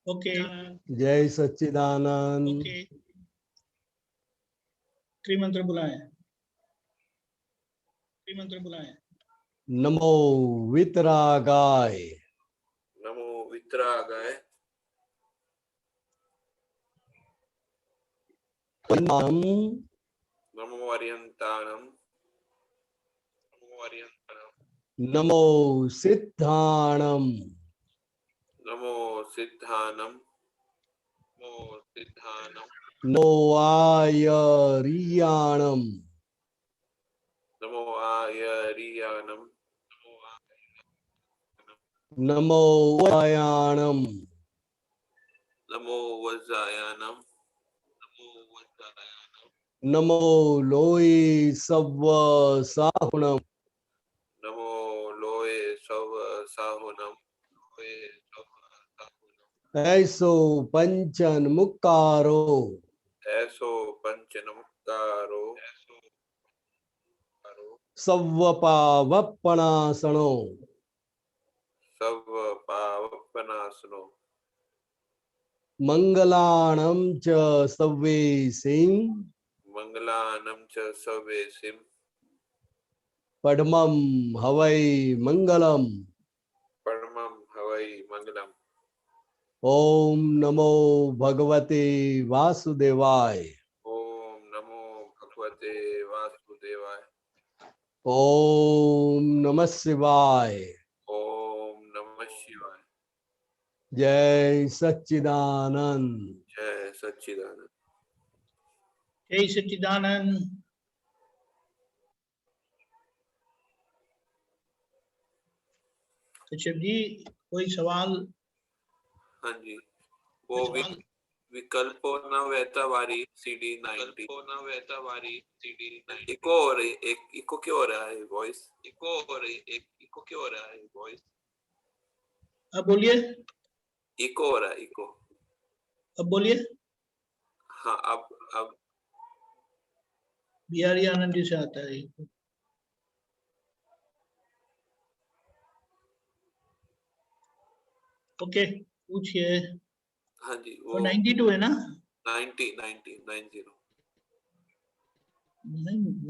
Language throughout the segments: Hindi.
ओके जय सच्चिदानंद। ओके त्रिमंत्र बुलाएं, त्रिमंत्र बुलाएं। नमो वितरागाय, नमो वितरागाय, नमो अर्यंताणम, नमो अर्यंताणम, नमो सिद्धाणम, नमो सिद्धानम, नमो सिद्धानम, नो आयरियाणम, नमो आयरियानम, नमो वयाणम, नमो वज्रायानम, नमो वज्रायानम, नमो लोई सव्व साहुणम, नमो लोए सव साहुनम, लोए सव साहुनम, ऐसो पंचन मुक्कारो, ऐसो पंच नमस्कारो, ऐसो नमस्कारो, सव्व पावपणासनो, सब पावपनासनो, मंगलाणम च सव्वे सिंह, मंगलानम च सवेसिम, पद्मम हवै मंगलम। परमं हवै मंगलम। ओम नमो भगवते वासुदेवाय, ओम नमो भगवते वासुदेवाय, ओम नमः शिवाय। ओम नमः शिवाय। जय सच्चिदानंद। जय सच्चिदानंद। जय सच्चिदानंद। कश्यप जी कोई सवाल? हाँ जी, वो विकल्पों न वहता वारी CD 90, न वहता वारी CD 90। इको हो रही, एक इको क्यों हो रहा है वॉइस? इको हो रही, एक इको क्यों हो रहा है वॉइस? अब बोलिए, इको हो रहा है, इको। अब बोलिए। हाँ अब बिहारी आनंद जी से आता है। ओके पूछिए। हाँ जी, वो वो 92 है ना? 90 90 90 90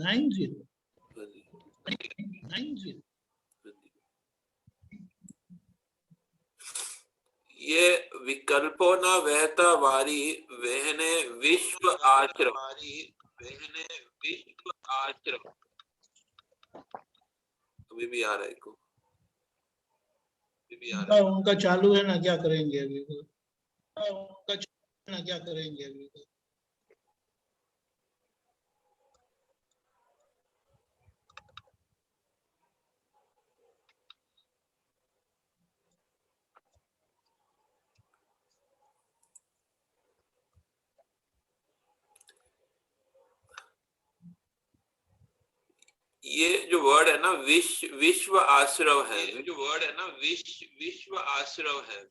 हाँ जी, 90 ये विकल्पों न वहता वारी वहने विश्व आश्रम, वहने विश्व आश्रम। अभी भी आ रहा है को, अभी भी आ रहा है। उनका चालू है ना, क्या करेंगे अभी? उनका चालू है ना, क्या करेंगे अभी? ये जो वर्ड है ना विश्व आश्रव है, ये जो वर्ड है ना विश्व आश्रव है।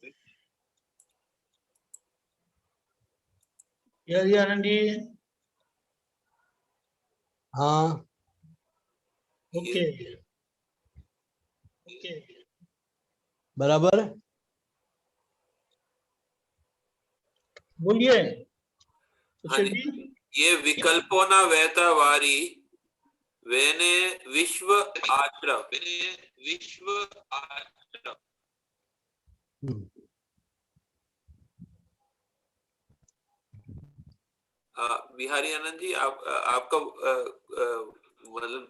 बिहारी आनंद जी। हाँ ओके ओके बराबर। बोलिए हाँ कश्यप जी, जी। ये विकल्पों न वहता वारी वेने विश्व आश्रव, वेने विश्व आश्रव। बिहारी आनंद जी, आपका मतलब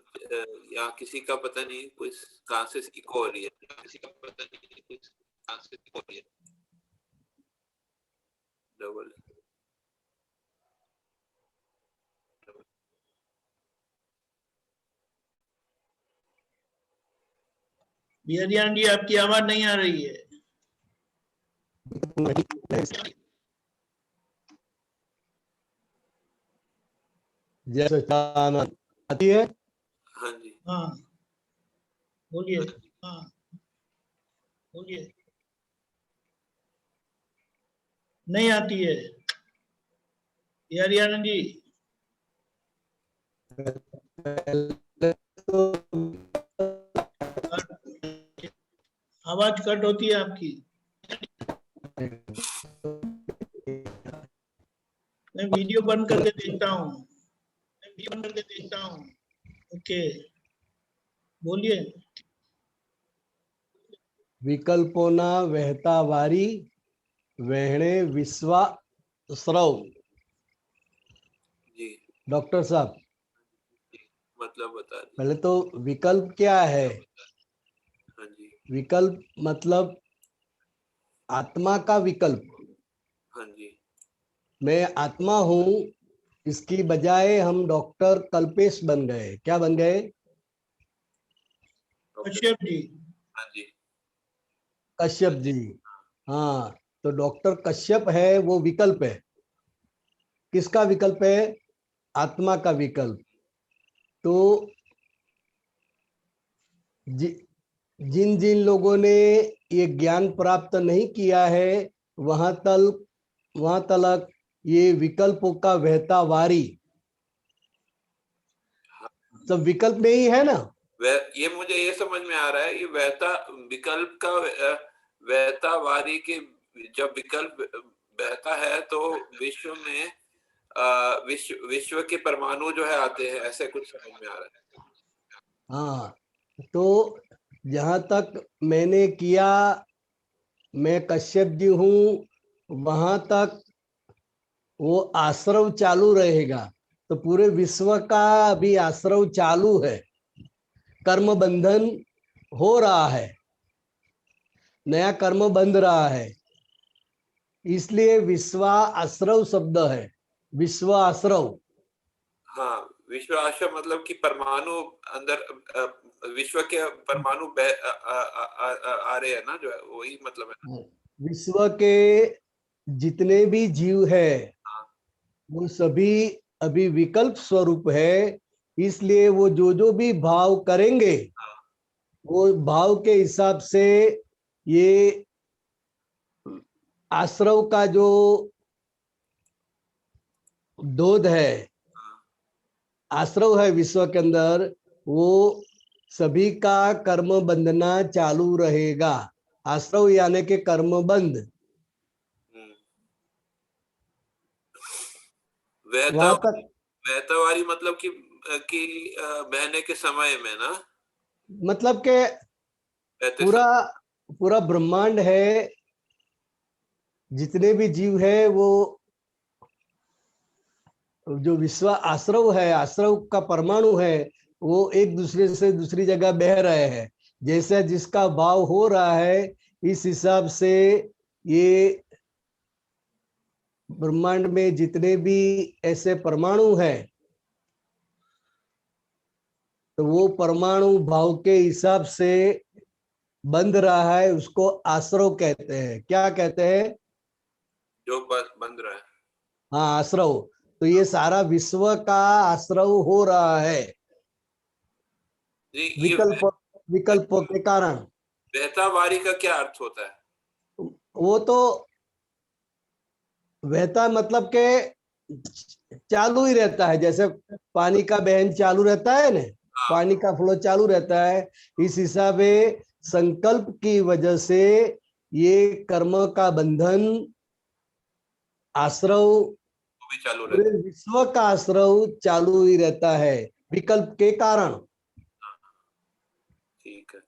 यहाँ किसी का पता नहीं कोई कहाँ से इको हो रही है, किसी का पता नहीं कोई कहाँ से इको हो रही है। डबल बिहारी आनंद जी आपकी आवाज नहीं आ रही है। जय सच्चिदानंद आती है। हाँ जी, हाँ बोलिए। हाँ बोलिए। नहीं आती है बिहारी आनंद जी। आवाज कट होती है आपकी। मैं वीडियो बंद करके देखता हूँ। ओके, बोलिए। विकल्पोना वहता वारी वहणे विश्वा स्रव। जी, डॉक्टर साहब, मतलब बता दीजिए। पहले तो विकल्प क्या है? हाँ जी, विकल्प मतलब आत्मा का विकल्प। हाँ जी, मैं आत्मा हूं, इसकी बजाय हम डॉक्टर कल्पेश बन गए। क्या बन गए? डॉक्टर। कश्यप जी। हाँ जी, कश्यप जी। हाँ, तो डॉक्टर कश्यप है वो विकल्प है। किसका विकल्प है? आत्मा का विकल्प। तो जिन जिन लोगों ने ये ज्ञान प्राप्त नहीं किया है वहां तलक ये विकल्पों का बहता वारी सब विकल्प में ही है ना। ये मुझे ये समझ में आ रहा है, ये वहता विकल्प का वहता वारी के, जब विकल्प बहता है तो विश्व में विश्व के परमाणु जो है आते हैं, ऐसे कुछ समझ में आ रहा है। हाँ, तो जहां तक मैंने किया, मैं कश्यप जी हूं, वहां तक वो आश्रव चालू रहेगा। तो पूरे विश्व का अभी आश्रव चालू है, कर्म बंधन हो रहा है, नया कर्म बंध रहा है। इसलिए विश्वा आश्रव शब्द है, विश्व आश्रव। हाँ, विश्व आश्रय मतलब कि परमाणु अंदर विश्व के परमाणु आ रहे हैं ना, जो है वही मतलब है ना। विश्व के जितने भी जीव है हाँ, वो सभी अभी विकल्प स्वरूप है। इसलिए वो जो भी भाव करेंगे हाँ, वो भाव के हिसाब से ये आश्रव का जो दोध है, हाँ, आश्रव है विश्व के अंदर, वो सभी का कर्म बंधना चालू रहेगा। आश्रव यानी के कर्म बंध। हम्म। वहता वहां तक वहतावारी मतलब कि बहने के समय में ना, मतलब के बहते पूरा समय। पूरा ब्रह्मांड है, जितने भी जीव है वो जो विश्व आश्रव है, आश्रव का परमाणु है, वो एक दूसरे से दूसरी जगह बह रहे हैं। जैसे जिसका भाव हो रहा है इस हिसाब से ये ब्रह्मांड में जितने भी ऐसे परमाणु हैं, तो वो परमाणु भाव के हिसाब से बंध रहा है, उसको आश्रव कहते हैं। क्या कहते हैं? जो बंद रहा है। हाँ, आश्रव। तो ये सारा विश्व का आश्रव हो रहा है जी, ये विकल्प विकल्पों के कारण। वहतावारी का क्या अर्थ होता है? वो तो बहता मतलब के चालू ही रहता है, जैसे पानी का बहन चालू रहता है ना, हाँ, पानी का फ्लो चालू रहता है। इस हिसाब से संकल्प की वजह से ये कर्म का बंधन, आश्रव, वो भी चालू पूरे रहता विश्व का आश्रव चालू ही रहता है विकल्प के कारण। है। ठीक है,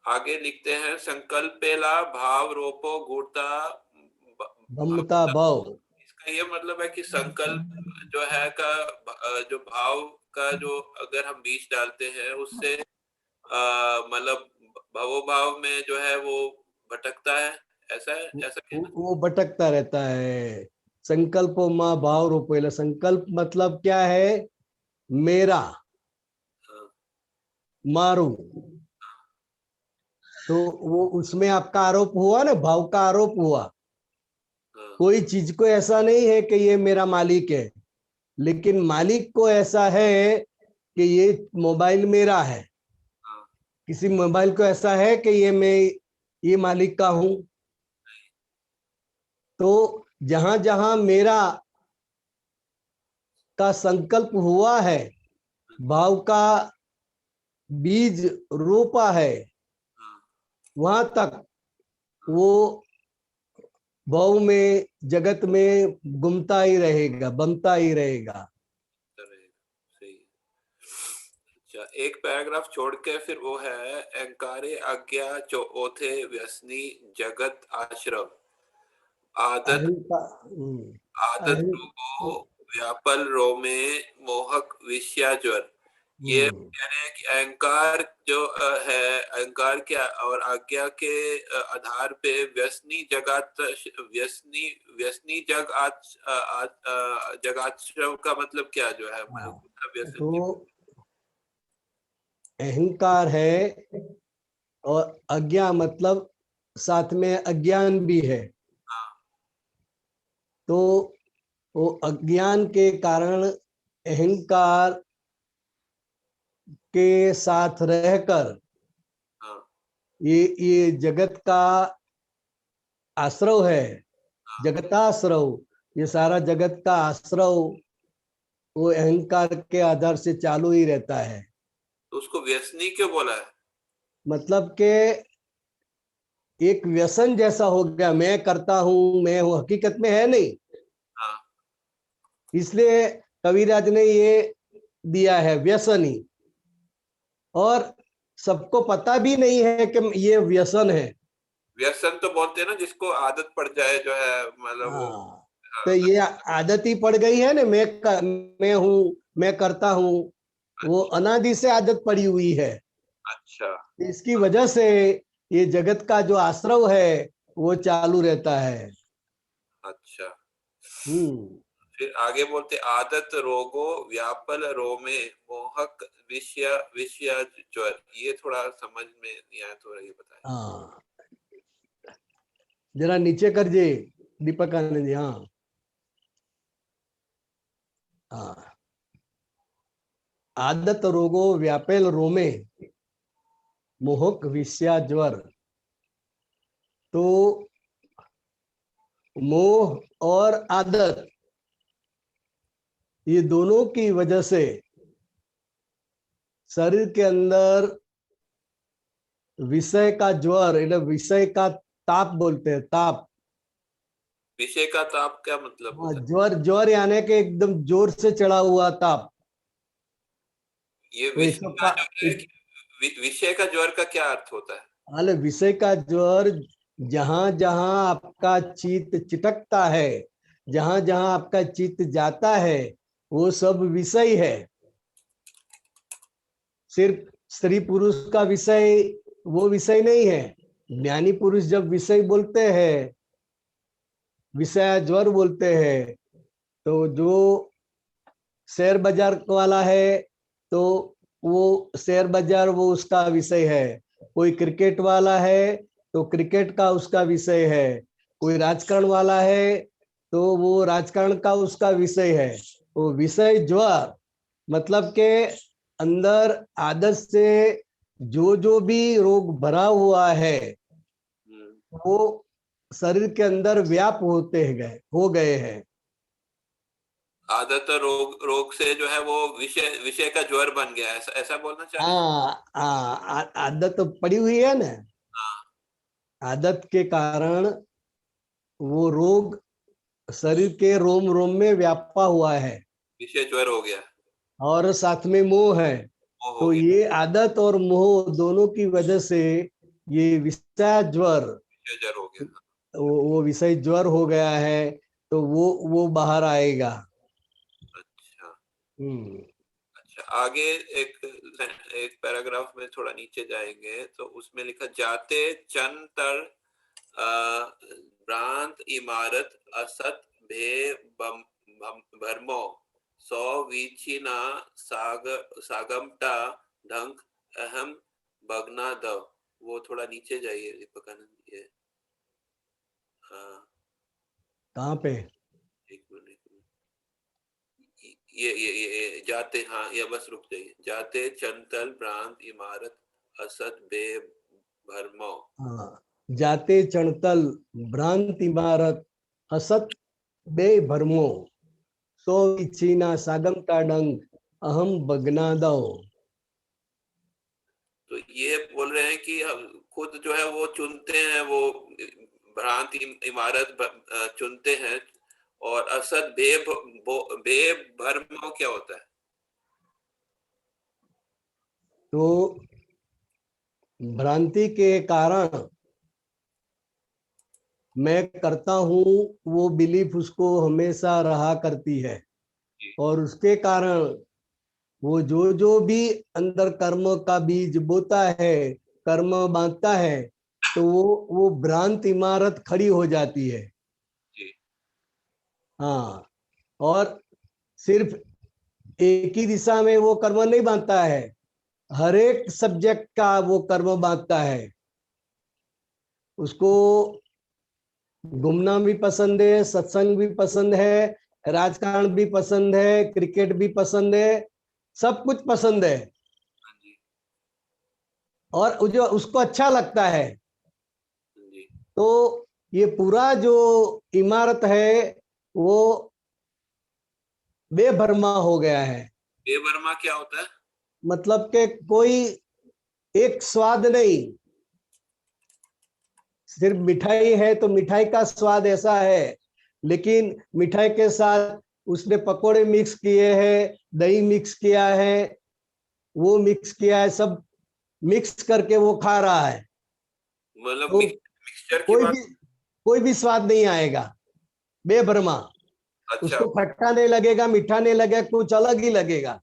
आगे लिखते हैं, संकल्पेला भाव रोपो गूढ़ता भमता भाव। इसका ये मतलब है कि संकल्प जो है का जो भाव का जो अगर हम बीज डालते हैं उससे मतलब भवोभाव में जो है वो भटकता है, ऐसा है, ऐसा कहना। वो भटकता रहता है। संकल्प माँ भाव रूपेला। संकल्प मतलब क्या है? मेरा, हाँ, मारू। तो वो उसमें आपका आरोप हुआ ना, भाव का आरोप हुआ। हाँ, कोई चीज को ऐसा नहीं है कि ये मेरा मालिक है, लेकिन मालिक को ऐसा है कि ये मोबाइल मेरा है। हाँ, किसी मोबाइल को ऐसा है कि ये मालिक का हूं। तो जहां जहां मेरा का संकल्प हुआ है, भाव का बीज रोपा है, हाँ, वहां तक वो बहु में जगत में गुमता ही रहेगा, बनता ही रहेगा। सही। अच्छा, एक पैराग्राफ छोड़ के फिर वो है अहंकारे आज्ञा चौथे व्यसनी जगत आश्रम आदत आदत रोगो व्यापल रोमे मोहक विषयाज्वर। ये कह रहे हैं कि अहंकार जो है, अहंकार के और आज्ञा के आधार पे व्यसनी जगत व्यसनी जगाश्रम का मतलब क्या जो है, मतलब व्यसन तो अहंकार है और अज्ञा मतलब साथ में अज्ञान भी है। तो वो अज्ञान के कारण अहंकार के साथ रहकर ये जगत का आश्रव है, जगताश्रव, ये सारा जगत का आश्रव वो अहंकार के आधार से चालू ही रहता है। तो उसको व्यसनी क्यों बोला है? मतलब के एक व्यसन जैसा हो गया, मैं करता हूं, मैं हूं, हकीकत में है नहीं। इसलिए कबीरदास ने ये दिया है व्यसनी, और सबको पता भी नहीं है कि ये व्यसन है। व्यसन तो बोलते हैं ना जिसको आदत पड़ जाए जो है, मतलब वो तो ये आदत ही पड़ गई है ना, मैं हूं, मैं करता हूं, वो अनादि से आदत पड़ी हुई है। अच्छा, इसकी वजह से ये जगत का जो आश्रव है वो चालू रहता है। अच्छा। हम्म। फिर आगे बोलते आदत रोगो व्यापल रोमे मोहक विषय ज्वर। ये थोड़ा समझ में नहीं आया, थोड़ा ये बताएं। हाँ, जरा नीचे कर जे दीपक आनंद जी। हाँ हाँ, आदत रोगो व्यापेल रोमे मोहक विषया ज्वर। तो मोह और आदत, ये दोनों की वजह से शरीर के अंदर विषय का ज्वर, विषय का ताप बोलते हैं, ताप। विषय का ताप क्या मतलब होता है? ज्वर, ज्वर यानी कि एकदम जोर से चढ़ा हुआ ताप। ये तो विषय इसको का जो है कि विषय का ज्वर का क्या अर्थ होता है? हाल विषय का ज्वर, जहां जहां आपका चित्त चिटकता है, जहां जहां आपका चित्त जाता है, वो सब विषय है। सिर्फ स्त्री पुरुष का विषय वो विषय नहीं है। ज्ञानी पुरुष जब विषय बोलते हैं, विषय ज्वर बोलते हैं, तो जो शेयर बाजार वाला है तो वो शेयर बाजार वो उसका विषय है। कोई क्रिकेट वाला है तो क्रिकेट का उसका विषय है। कोई राजकारण वाला है तो वो राजकारण का उसका विषय है। वो विषय ज्वर मतलब के अंदर आदत से जो भी रोग भरा हुआ है वो शरीर के अंदर व्याप होते गए, हो गए हैं। आदत रोग से जो है वो विषय का ज्वर बन गया है, ऐसा बोलना चाहिए। हाँ, आदत तो पड़ी हुई है ना। आदत के कारण वो रोग शरीर के रोम रोम में व्यापा हुआ है, विषय ज्वर हो गया, और साथ में मोह है। वो हो तो गया, ये आदत और मोह दोनों की वजह से ये विषय ज्वर, विषय ज्वर हो गया। वो विषय ज्वर हो गया है। तो वो बाहर आएगा। अच्छा। हम्म। अच्छा, आगे एक पैराग्राफ में थोड़ा नीचे जाएंगे तो उसमें लिखा जाते चन तर भ्रांत इमारत असत भे भरमो सौ वीचिना सागमटा ढंक अहम भगना दव। वो थोड़ा नीचे जाइए दीपक आनंद। हाँ, कहाँ पे? एक मिनट। ये जाते, हाँ ये बस रुक जाइए। जाते चंतल भ्रांत इमारत असत बे भरमो। हाँ, जाते चणतल भ्रांत इमारत असत बे भरमो सो चीना सागम का डंक अहम बगना दो। तो ये बोल रहे हैं कि हम खुद जो है वो चुनते हैं, वो भ्रांत इमारत चुनते हैं, और असत बेभर्म क्या होता है? तो भ्रांति के कारण मैं करता हूँ, वो बिलीफ उसको हमेशा रहा करती है, और उसके कारण वो जो भी अंदर कर्म का बीज बोता है, कर्म बांधता है, तो वो भ्रांत इमारत खड़ी हो जाती है। हाँ, और सिर्फ एक ही दिशा में वो कर्म नहीं बांधता है, हर एक सब्जेक्ट का वो कर्म बांधता है। उसको घूमना भी पसंद है, सत्संग भी पसंद है, राजकारण भी पसंद है, क्रिकेट भी पसंद है, सब कुछ पसंद है, और जो उसको अच्छा लगता है। तो ये पूरा जो इमारत है वो बेभरमा हो गया है। बेभरमा क्या होता है? मतलब के कोई एक स्वाद नहीं, सिर्फ मिठाई है तो मिठाई का स्वाद ऐसा है, लेकिन मिठाई के साथ उसने पकोड़े मिक्स किए हैं, दही मिक्स किया है, वो मिक्स किया है, सब मिक्स करके वो खा रहा है। मतलब तो मिक्सचर की बात? कोई भी स्वाद नहीं आएगा, बेभरमा। अच्छा, उसको खट्टा नहीं लगेगा, मीठा नहीं लगेगा, कुछ अलग ही लगेगा,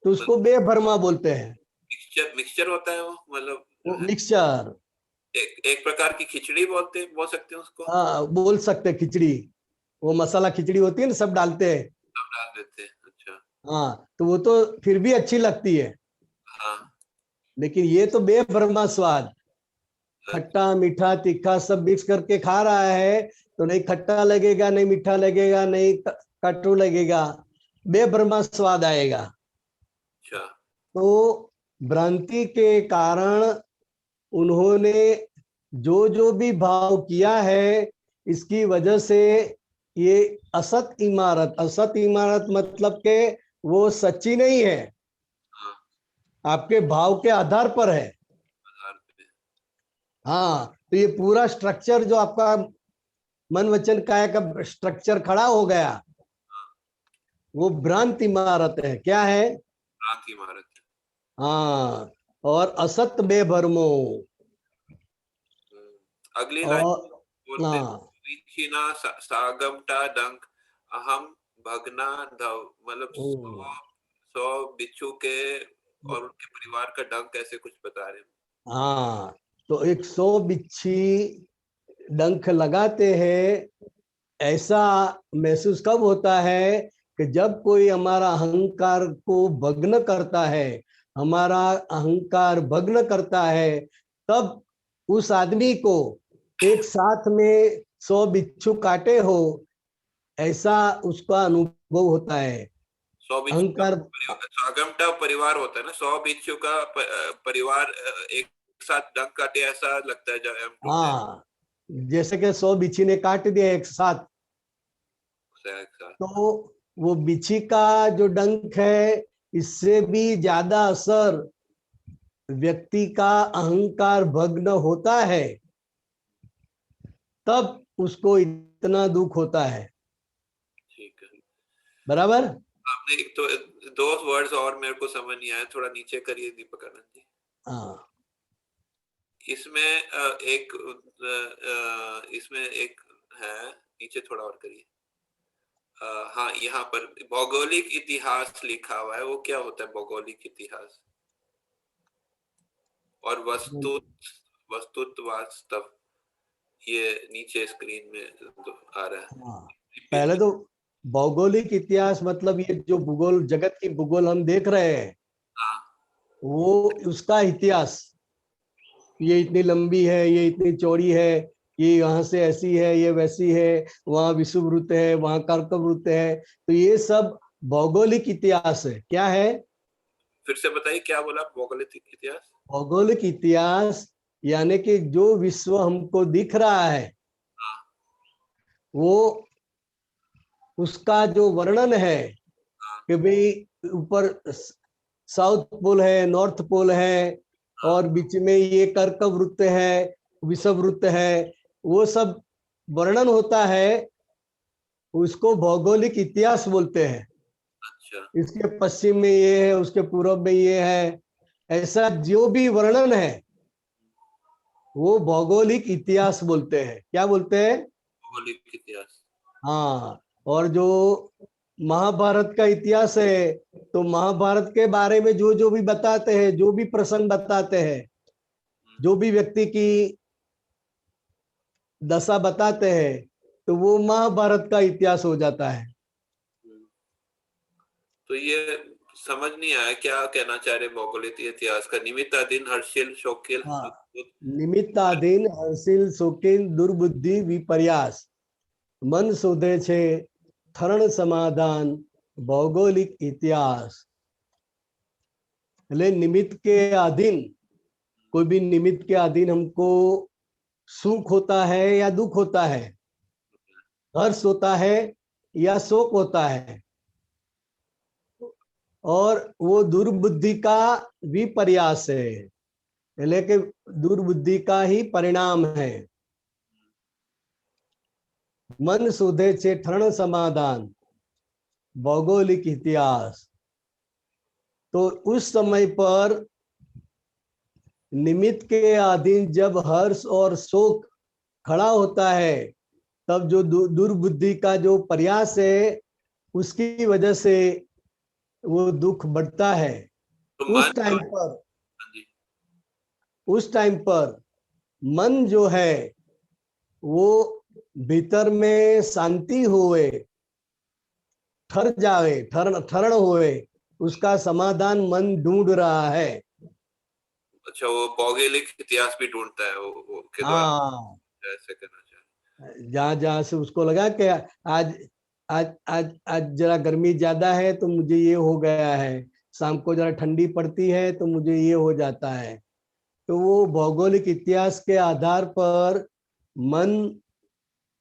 तो उसको बेभरमा बोलते हैं। मिक्सचर होता है वो, मतलब वो मिक्सचर, एक प्रकार की खिचड़ी बोल सकते हैं उसको। हाँ बोल सकते हैं, खिचड़ी, वो मसाला खिचड़ी होती है ना, सब डालते हैं। सब डाल देते हैं, अच्छा। हाँ, तो वो तो फिर भी अच्छी लगती है, हाँ, लेकिन ये तो बेभरमा स्वाद, खट्टा मीठा तीखा सब मिक्स करके खा रहा है, तो नहीं खट्टा लगेगा, नहीं मीठा लगेगा, नहीं कटु लगेगा, बेभरमा स्वाद आएगा। अच्छा। तो भ्रांति के कारण उन्होंने जो भी भाव किया है, इसकी वजह से ये असत इमारत मतलब के वो सच्ची नहीं है, हाँ, आपके भाव के आधार पर है। आधार पे। हाँ, तो ये पूरा स्ट्रक्चर जो आपका मन वचन काया का स्ट्रक्चर खड़ा हो गया, वो भ्रांत इमारत है। क्या है? भ्रांत इमारत है। हाँ, और असत बेभरमो। अगली लाइन और बोलते हाँ, विचिना सागमटा डंक अहम भगना धव, मतलब 100 बिच्छू के और उनके परिवार का डंक ऐसे कुछ बता रहे हैं। हाँ, तो 100 बिच्छी डंक लगाते हैं। ऐसा महसूस कब होता है कि जब कोई हमारा अहंकार को भग्न करता है, हमारा अहंकार भग्न करता है, तब उस आदमी को एक साथ में 100 बिच्छू काटे हो, ऐसा उसका अनुभव होता है। 100 बिच्छू का सागमटा परिवार होता है ना, 100 बिच्छू का परिवार एक साथ डंक काटे, ऐसा लगता है जब हम हाँ, जैसे कि 100 बिच्छी ने काट दिया एक साथ, तो वो बिच्छी का जो डंक है, इससे भी ज्यादा असर व्यक्ति का अहंकार भग्न होता है, तब उसको इतना दुख होता है। ठीक है, बराबर। आपने एक तो 2 वर्ड्स और मेरे को समझ नहीं आया, थोड़ा नीचे करिए दीपक आनंद जी। हाँ, इसमें इसमें एक है, नीचे थोड़ा और करिए। हाँ, यहाँ पर भौगोलिक इतिहास लिखा हुआ है, वो क्या होता है भौगोलिक इतिहास? और वस्तुत वास्तव, ये नीचे स्क्रीन में आ रहा है। हाँ, पहले तो भौगोलिक इतिहास मतलब ये जो भूगोल, जगत की भूगोल हम देख रहे हैं, हाँ, वो उसका इतिहास, ये इतनी लंबी है, ये इतनी चौड़ी है, ये यहाँ से ऐसी है, ये वैसी है, वहाँ विषुववृत्त है, वहाँ कर्कवृत्त है, तो ये सब भौगोलिक इतिहास है। क्या है? फिर से बताइए, क्या बोला भौगोलिक इतिहास? भौगोलिक इतिहास यानी कि जो विश्व हमको दिख रहा है, हाँ, वो उसका जो वर्णन है हाँ, कि भाई ऊपर साउथ पोल है, नॉर्थ पोल है, हाँ, और बीच में ये कर्कवृत्त है, विषुववृत्त है, वो सब वर्णन होता है उसको भौगोलिक इतिहास बोलते हैं। अच्छा इसके पश्चिम में ये है, उसके पूर्व में ये है, ऐसा जो भी वर्णन है वो भौगोलिक इतिहास बोलते हैं। क्या बोलते हैं? भौगोलिक इतिहास। हाँ। और जो महाभारत का इतिहास है तो महाभारत के बारे में जो जो भी बताते हैं, जो भी प्रसंग बताते हैं, जो भी व्यक्ति की दशा बताते हैं, तो वो महाभारत का इतिहास हो जाता है। तो ये समझ नहीं आया क्या कहना चाह रहे भौगोलिक इतिहास का। निमित्ताधीन हर्षिल शौकिल हाँ, निमित्ताधीन हर्षिल शोकिन दुर्बुद्धि विपर्यास मन शोधे छे थरण समाधान भौगोलिक इतिहास। એટલે निमित्त के अधीन, कोई भी निमित्त के अधीन हमको सुख होता है या दुख होता है, हर्ष होता है या शोक होता है, और वो दुर्बुद्धि का विपर्यास है, એટલે કે दुर्बुद्धि का ही परिणाम है। मन शोधे छे ठरण समाधान भौगोलिक इतिहास। तो उस समय पर निमित्त के अधीन जब हर्ष और शोक खड़ा होता है, तब जो दुर्बुद्धि का जो प्रयास है उसकी वजह से वो दुख बढ़ता है। तो उस टाइम पर मन जो है वो भीतर में शांति होए, ठर जाए, ठरण होए, उसका समाधान मन ढूंढ रहा है। अच्छा, वो भौगोलिक इतिहास भी ढूंढता है वो के द्वारा। हाँ, ऐसे करना चाहिए। जहां जहां से उसको लगा कि आज आज आज आज जरा गर्मी ज्यादा है तो मुझे ये हो गया है, शाम को जरा ठंडी पड़ती है तो मुझे ये हो जाता है, तो वो भौगोलिक इतिहास के आधार पर मन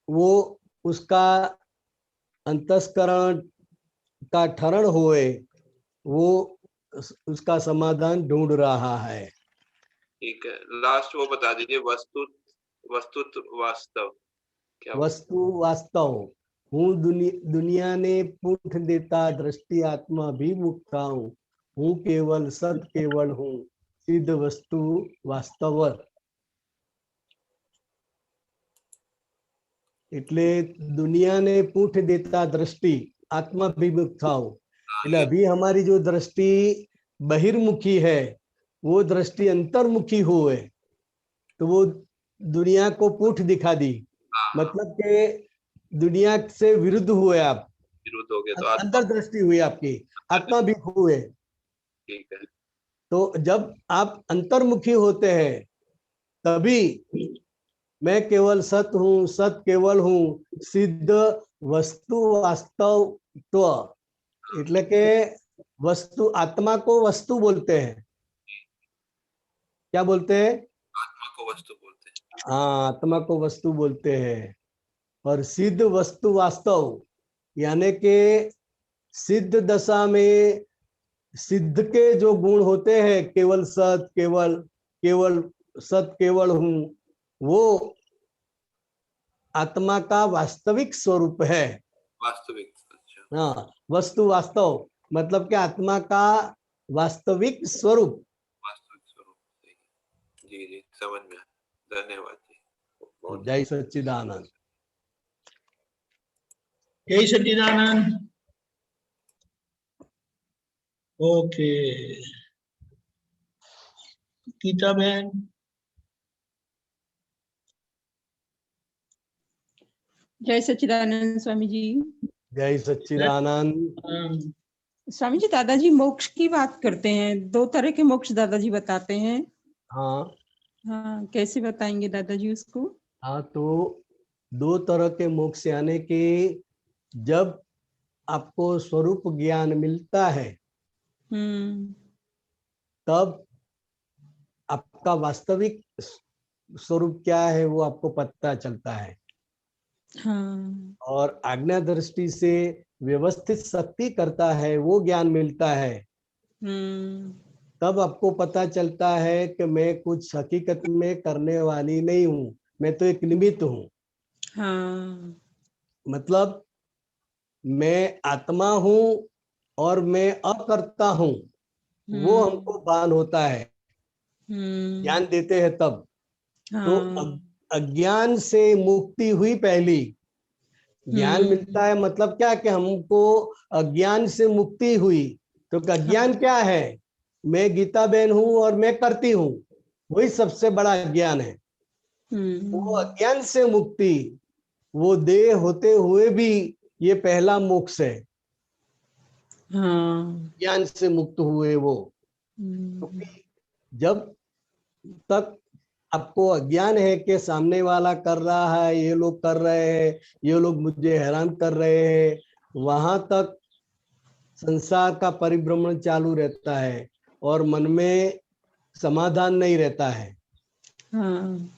वो उसका अंतस्करण का ठरण होए, वो उसका समाधान ढूंढ रहा है। ठीक है, लास्ट वो बता दीजिए, वस्तुत वास्तव क्या होता वस्तु वास्तव हूँ दुनिया ने पूछ देता दृष्टि आत्मा भी मुक्ता हूँ केवल सत केवल हूँ सिद्ध वस्तु वास्तव। એટલે દુનિયાને પૂઠ દેતા દ્રષ્ટિ આત્માભિમુખ થાઓ। એટલે अभी हमारी जो दृष्टि बहिर्मुखी है वो दृष्टि अंतर्मुखी हुए तो वो दुनिया को पूठ दिखा दी, मतलब के दुनिया से विरुद्ध हुए आप, विरुद्ध हो गया तो अंतर दृष्टि हुई आपकी, आत्मा भी हुए। ठीक है। तो जब आप अंतर्मुखी होते हैं तभी मैं केवल सत हूँ, सत केवल हूँ सिद्ध वस्तु वास्तव। એટલે કે वस्तु, आत्मा को वस्तु बोलते हैं। क्या बोलते हैं? आत्मा को वस्तु बोलते हैं। हाँ, आत्मा को वस्तु बोलते हैं। और सिद्ध वस्तु वास्तव यानी के सिद्ध दशा में सिद्ध के जो गुण होते हैं, केवल सत केवल सत केवल हूँ, वो आत्मा का वास्तविक स्वरूप है। वास्तविक। अच्छा। हाँ, वस्तु वास्तव मतलब कि आत्मा का वास्तविक स्वरूप। वास्तविक स्वरूप। जी जी, समझ में आया। धन्यवाद जी। जय सच्चिदानंद। जय सच्चिदानंद। ओके, गीता बहन। जय सच्चिदानंद स्वामी जी। जय सच्चिदानंद। स्वामी जी, दादाजी मोक्ष की बात करते हैं, 2 तरह के मोक्ष दादाजी बताते हैं। हाँ हाँ, कैसे बताएंगे दादाजी उसको? हाँ, तो 2 तरह के मोक्ष यानी कि जब आपको स्वरूप ज्ञान मिलता है तब आपका वास्तविक स्वरूप क्या है वो आपको पता चलता है। हाँ। और आज्ञा दृष्टि से व्यवस्थित शक्ति करता है वो ज्ञान मिलता है, तब आपको पता चलता है कि मैं कुछ हकीकत में करने वाली नहीं हूँ, मैं तो एक निमित्त हूँ। हाँ। मतलब मैं आत्मा हूं और मैं अकर्ता हूं, वो हमको भान होता है, ज्ञान देते हैं तब। तो हाँ। अज्ञान से मुक्ति हुई पहली। ज्ञान मिलता है मतलब क्या कि हमको अज्ञान से मुक्ति हुई। तो अज्ञान क्या है? मैं गीता बहन हूं और मैं करती हूं, वही सबसे बड़ा ज्ञान है। वो अज्ञान से मुक्ति, वो देह होते हुए भी ये पहला मोक्ष है। हाँ। ज्ञान से मुक्त हुए वो। क्योंकि जब तक आपको अज्ञान है कि सामने वाला कर रहा है, ये लोग कर रहे हैं, ये लोग मुझे हैरान कर रहे हैं, वहां तक संसार का परिभ्रमण चालू रहता है और मन में समाधान नहीं रहता है। हाँ।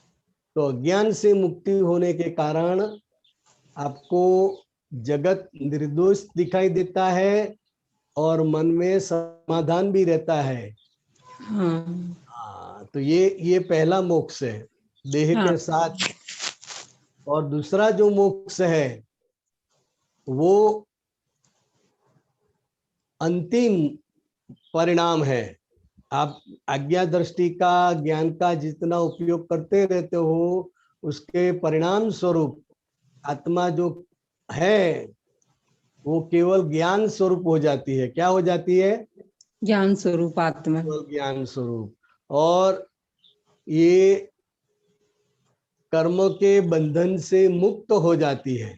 तो अज्ञान से मुक्ति होने के कारण आपको जगत निर्दोष दिखाई देता है और मन में समाधान भी रहता है। हाँ। हाँ, तो ये पहला मोक्ष है देह हाँ। के साथ। और दूसरा जो मोक्ष है वो अंतिम परिणाम है। आप आज्ञा दृष्टि का, ज्ञान का जितना उपयोग करते रहते हो, उसके परिणाम स्वरूप आत्मा जो है वो केवल ज्ञान स्वरूप हो जाती है। क्या हो जाती है? ज्ञान स्वरूप आत्मा। केवल ज्ञान स्वरूप। और ये कर्म के बंधन से मुक्त हो जाती है।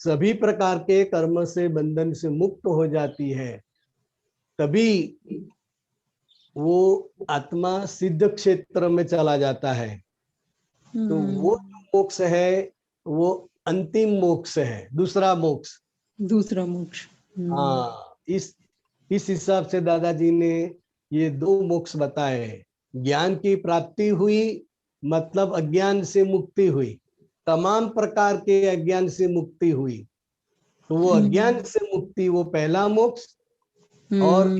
सभी प्रकार के कर्म से बंधन से मुक्त हो जाती है। तभी वो आत्मा सिद्ध क्षेत्र में चला जाता है। तो वो जो मोक्ष है वो अंतिम मोक्ष है, दूसरा मोक्ष। दूसरा मोक्ष। हाँ, इस हिसाब से दादाजी ने ये दो मोक्ष बताए। ज्ञान की प्राप्ति हुई मतलब अज्ञान से मुक्ति हुई, तमाम प्रकार के अज्ञान से मुक्ति हुई। तो वो अज्ञान से मुक्ति वो पहला मोक्ष, और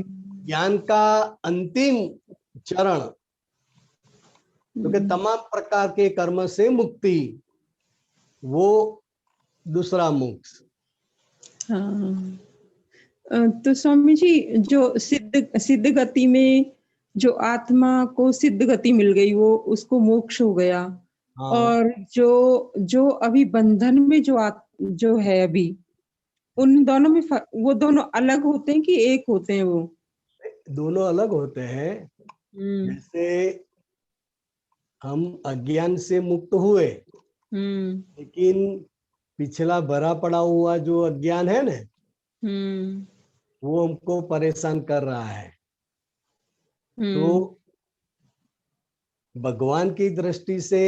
ज्ञान का अंतिम चरण क्योंकि तमाम प्रकार के कर्म से मुक्ति, वो दूसरा मोक्ष। हाँ। तो स्वामी जी, जो सिद्ध गति में जो आत्मा को सिद्ध गति मिल गई, वो उसको मोक्ष हो गया। हाँ। और जो अभी बंधन में जो है अभी, उन दोनों में वो दोनों अलग होते हैं कि एक होते हैं? वो दोनों अलग होते हैं। जैसे हम अज्ञान से मुक्त हुए, लेकिन पिछला भरा पड़ा हुआ जो अज्ञान है ना, वो हमको परेशान कर रहा है। तो भगवान की दृष्टि से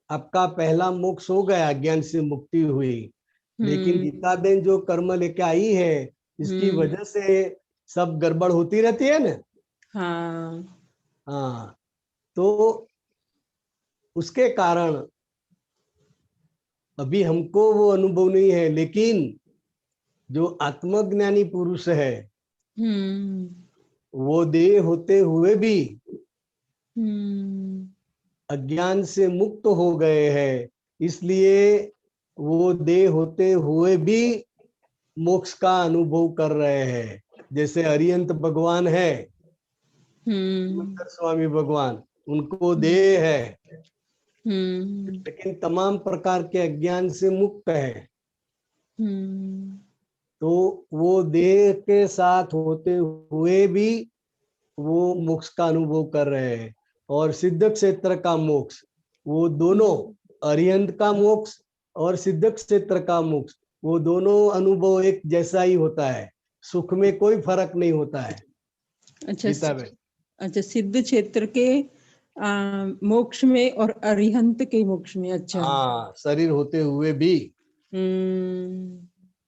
आपका पहला मोक्ष हो गया, अज्ञान से मुक्ति हुई। लेकिन गीता बहन जो कर्म लेके आई है, इसकी वजह से सब गड़बड़ होती रहती है ना। हाँ, तो उसके कारण अभी हमको वो अनुभव नहीं है। लेकिन जो आत्मज्ञानी पुरुष है, वो देह होते हुए भी अज्ञान से मुक्त हो गए हैं, इसलिए वो देह होते हुए भी मोक्ष का अनुभव कर रहे हैं। जैसे अरिहंत भगवान है, स्वामी भगवान, उनको देह है लेकिन तमाम प्रकार के अज्ञान से मुक्त है। तो वो देह के साथ होते हुए भी वो मोक्ष का अनुभव कर रहे हैं। और सिद्ध क्षेत्र का मोक्ष, वो दोनों, अरिहंत का मोक्ष और सिद्ध क्षेत्र का मोक्ष, वो दोनों अनुभव एक जैसा ही होता है, सुख में कोई फर्क नहीं होता है। अच्छा, सिद्ध क्षेत्र के मोक्ष में और अरिहंत के मोक्ष में। अच्छा। हाँ, शरीर होते हुए भी।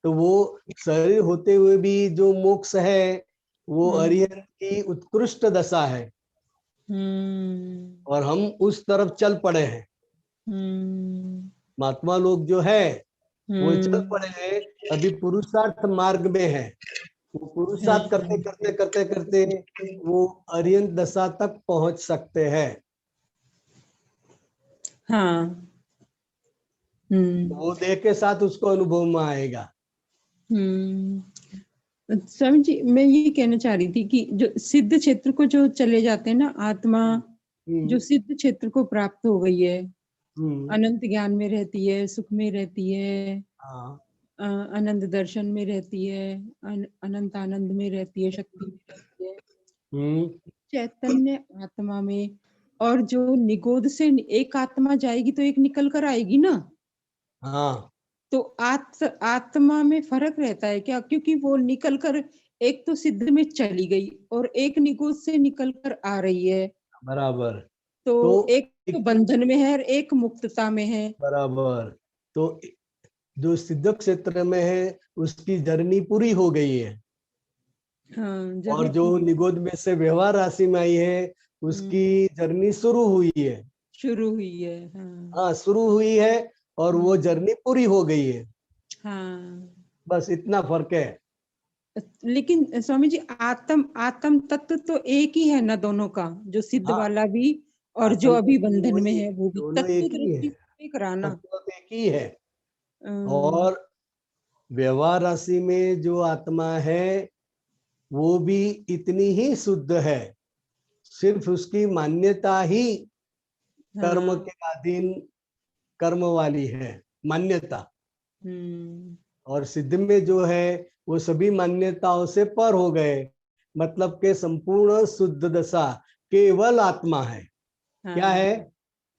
तो वो शरीर होते हुए भी जो मोक्ष है वो अरिहंत की उत्कृष्ट दशा है, और हम उस तरफ चल पड़े हैं। महात्मा लोग जो है वो चल पड़े हैं, अभी पुरुषार्थ मार्ग में है। वो पुरुषार्थ करते करते करते करते वो अरिहंत दशा तक पहुंच सकते हैं। हाँ। वो देह के साथ उसको अनुभव में आएगा। स्वामी जी, मैं ये कहना चाह रही थी कि जो सिद्ध क्षेत्र को जो चले जाते हैं ना, आत्मा जो सिद्ध क्षेत्र को प्राप्त हो गई है, अनंत ज्ञान में रहती है, सुख में रहती है, हाँ अनंत दर्शन में रहती है, अनंत आनंद में रहती है, शक्ति में रहती है, चैतन्य आत्मा में। और जो निगोद से एक आत्मा जाएगी तो एक निकल कर आएगी ना। हाँ तो आत्मा में फर्क रहता है क्या? क्योंकि वो निकल कर एक तो सिद्ध में चली गई और एक निगोद से निकल कर आ रही है, बराबर। तो एक तो एक बंधन में है और एक मुक्तता में है। बराबर। तो जो सिद्ध क्षेत्र में है उसकी जर्नी पूरी हो गई है, हाँ, और जो निगोद में से व्यवहार राशि में आई है उसकी जर्नी शुरू हुई है। शुरू हुई है। हाँ शुरू हुई है और वो जर्नी पूरी हो गई है। हाँ, बस इतना फर्क है। लेकिन स्वामी जी, आत्म तत्व तो एक ही है ना दोनों का, जो सिद्ध हाँ वाला भी और जो आत्म अभी तत्व बंधन में वही, है वो भी, दोनों तत्व एक ही दृष्टि है, से एक राना। तत्व तो एक ही है। और व्यवहार राशि में जो आत्मा है वो भी इतनी ही शुद्ध है, सिर्फ उसकी मान्यता ही कर्म के अधीन कर्म वाली है, मान्यता। और सिद्ध में जो है वो सभी मान्यताओं से पर हो गए, मतलब के संपूर्ण शुद्ध दशा केवल आत्मा है। क्या है?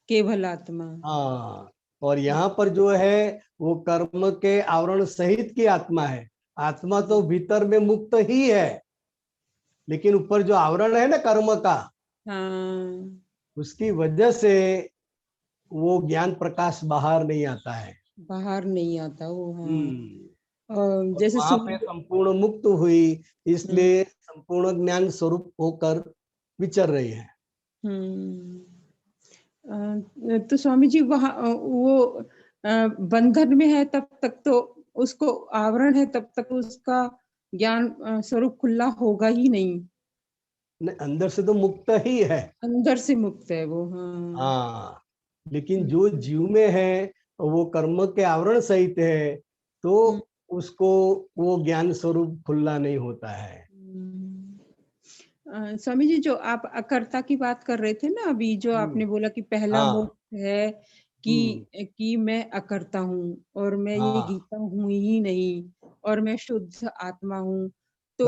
केवल आत्मा। हाँ। और यहाँ पर जो है वो कर्म के आवरण सहित की आत्मा है। आत्मा तो भीतर में मुक्त ही है, लेकिन ऊपर जो आवरण है ना कर्म का, उसकी वजह से वो ज्ञान प्रकाश बाहर नहीं आता है, बाहर नहीं आता वो। और जैसे वहां पे संपूर्ण मुक्त हुई, इसलिए संपूर्ण ज्ञान स्वरूप होकर विचर रही है। तो स्वामी जी, वहाँ वो बंधन में है तब तक तो उसको आवरण है, तब तक उसका ज्ञान स्वरूप खुला होगा ही नहीं। अंदर से तो मुक्त ही है, अंदर से मुक्त है वो। हाँ। लेकिन जो जीव में है वो कर्म के आवरण सहित है, तो उसको वो ज्ञान स्वरूप खुला नहीं होता है। स्वामी जी, जो आप अकर्ता की बात कर रहे थे ना अभी, जो आपने बोला कि पहला मोक्ष है कि मैं अकर्ता हूँ और मैं ये गीता हूँ ही नहीं और मैं शुद्ध आत्मा हूँ। तो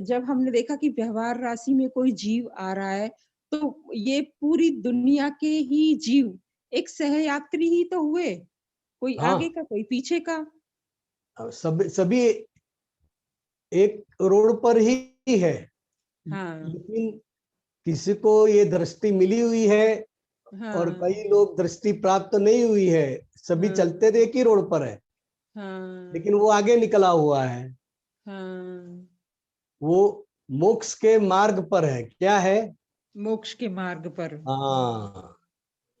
जब हमने देखा कि व्यवहार राशि में कोई जीव आ रहा है, तो ये पूरी दुनिया के ही जीव एक सहयात्री ही तो हुए, कोई आगे का कोई पीछे का। सभी एक रोड पर ही है। लेकिन किसी को ये दृष्टि मिली हुई है और कई लोग दृष्टि प्राप्त नहीं हुई है। सभी चलते थे एक ही रोड पर है, लेकिन वो आगे निकला हुआ है। वो मोक्ष के मार्ग पर है। क्या है? मोक्ष के मार्ग पर। हाँ,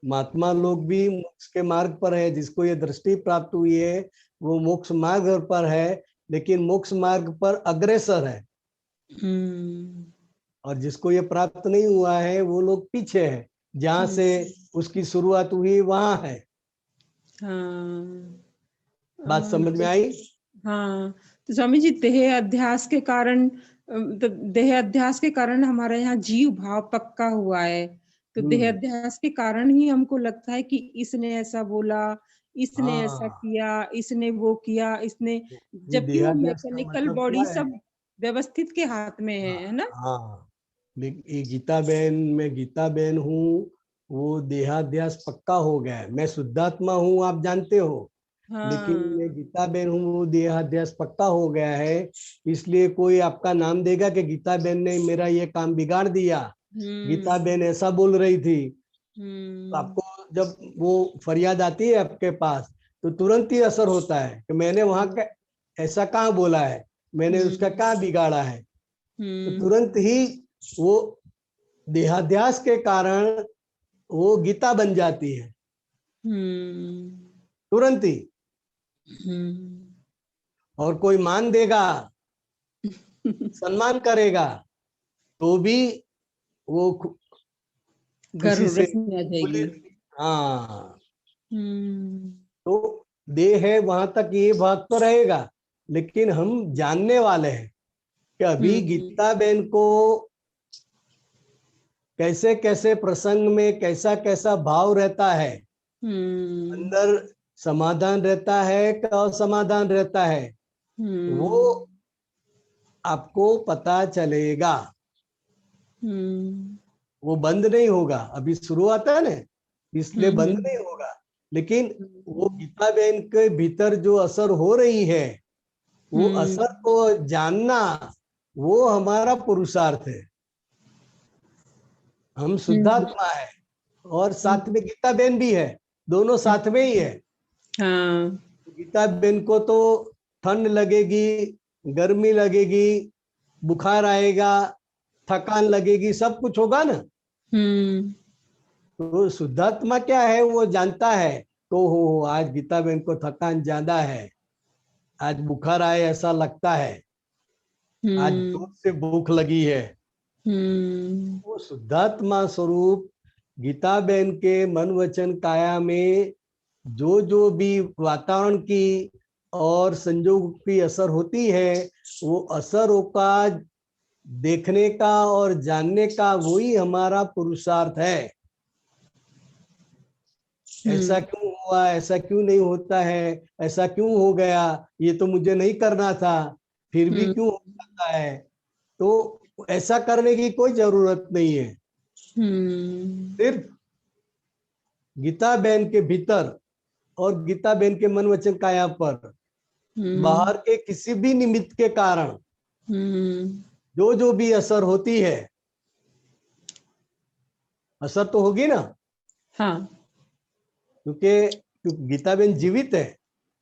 महात्मा लोग भी मोक्ष के मार्ग पर है। जिसको ये दृष्टि प्राप्त हुई है वो मोक्ष मार्ग पर है, लेकिन मोक्ष मार्ग पर अग्रसर है। और जिसको ये प्राप्त नहीं हुआ है वो लोग पीछे है, जहां से उसकी शुरुआत हुई वहां है। बात समझ में आई? हाँ, तो स्वामी जी, देह अध्यास के कारण, देह अध्यास के कारण हमारा यहाँ जीव भाव पक्का हुआ है। तो देह अध्यास के कारण ही हमको लगता है कि इसने ऐसा बोला, इसने ऐसा किया, इसने वो किया, इसने, जबकि वो मैकेनिकल मतलब बॉडी क्या है? सब व्यवस्थित के हाथ में है ना। हाँ, ये गीता बहन, मैं गीता बहन हूँ, वो देहाध्यास पक्का हो गया है। मैं शुद्धात्मा हूँ, आप जानते हो। लेकिन मैं गीता बहन हूँ, वो देहाध्यास पक्का हो गया है। इसलिए कोई आपका नाम देगा कि गीता बहन ने मेरा ये काम बिगाड़ दिया, गीता बहन ऐसा बोल रही थी, तो आपको जब वो फरियाद आती है आपके पास तो तुरंत ही असर होता है कि मैंने वहां का ऐसा कहाँ बोला है, मैंने उसका कहाँ बिगाड़ा है। तो तुरंत ही वो देहाध्यास के कारण वो गीता बन जाती है, तुरंत ही। और कोई मान देगा, सम्मान करेगा, तो भी वो खुशी से आ जाएगी। हाँ। तो देह है वहां तक ये भाग तो रहेगा, लेकिन हम जानने वाले हैं कि अभी गीता बहन को कैसे कैसे प्रसंग में कैसा कैसा भाव रहता है, अंदर समाधान रहता है कि असमाधान रहता है, वो आपको पता चलेगा। वो बंद नहीं होगा, अभी शुरुआत है ना, इसलिए बंद नहीं होगा। लेकिन वो गीता बहन के भीतर जो असर हो रही है, वो असर को जानना, वो हमारा पुरुषार्थ है। हम शुद्धात्मा है और साथ में गीता बहन भी है, दोनों साथ में ही है। हाँ। गीता बहन को तो ठंड लगेगी, गर्मी लगेगी, बुखार आएगा, थकान लगेगी, सब कुछ होगा ना। तो शुद्धात्मा क्या है, वो जानता है तो हो आज गीता बहन को थकान ज्यादा है, आज बुखार आए ऐसा लगता है, आज जोर से भूख लगी है। वो शुद्धात्मा स्वरूप गीता बहन के मन वचन काया में जो भी वातावरण की और संजोग की असर होती है, वो असरों का देखने का और जानने का वही हमारा पुरुषार्थ है। ऐसा क्यों हुआ, ऐसा क्यों नहीं होता है, ऐसा क्यों हो गया, ये तो मुझे नहीं करना था, फिर भी क्यों हो जाता है। तो ऐसा करने की कोई जरूरत नहीं है। सिर्फ गीता बहन के भीतर और गीता बहन के मन वचन काया पर बाहर के किसी भी निमित्त के कारण जो भी असर होती है, असर तो होगी ना। हाँ, क्योंकि गीता बहन जीवित है,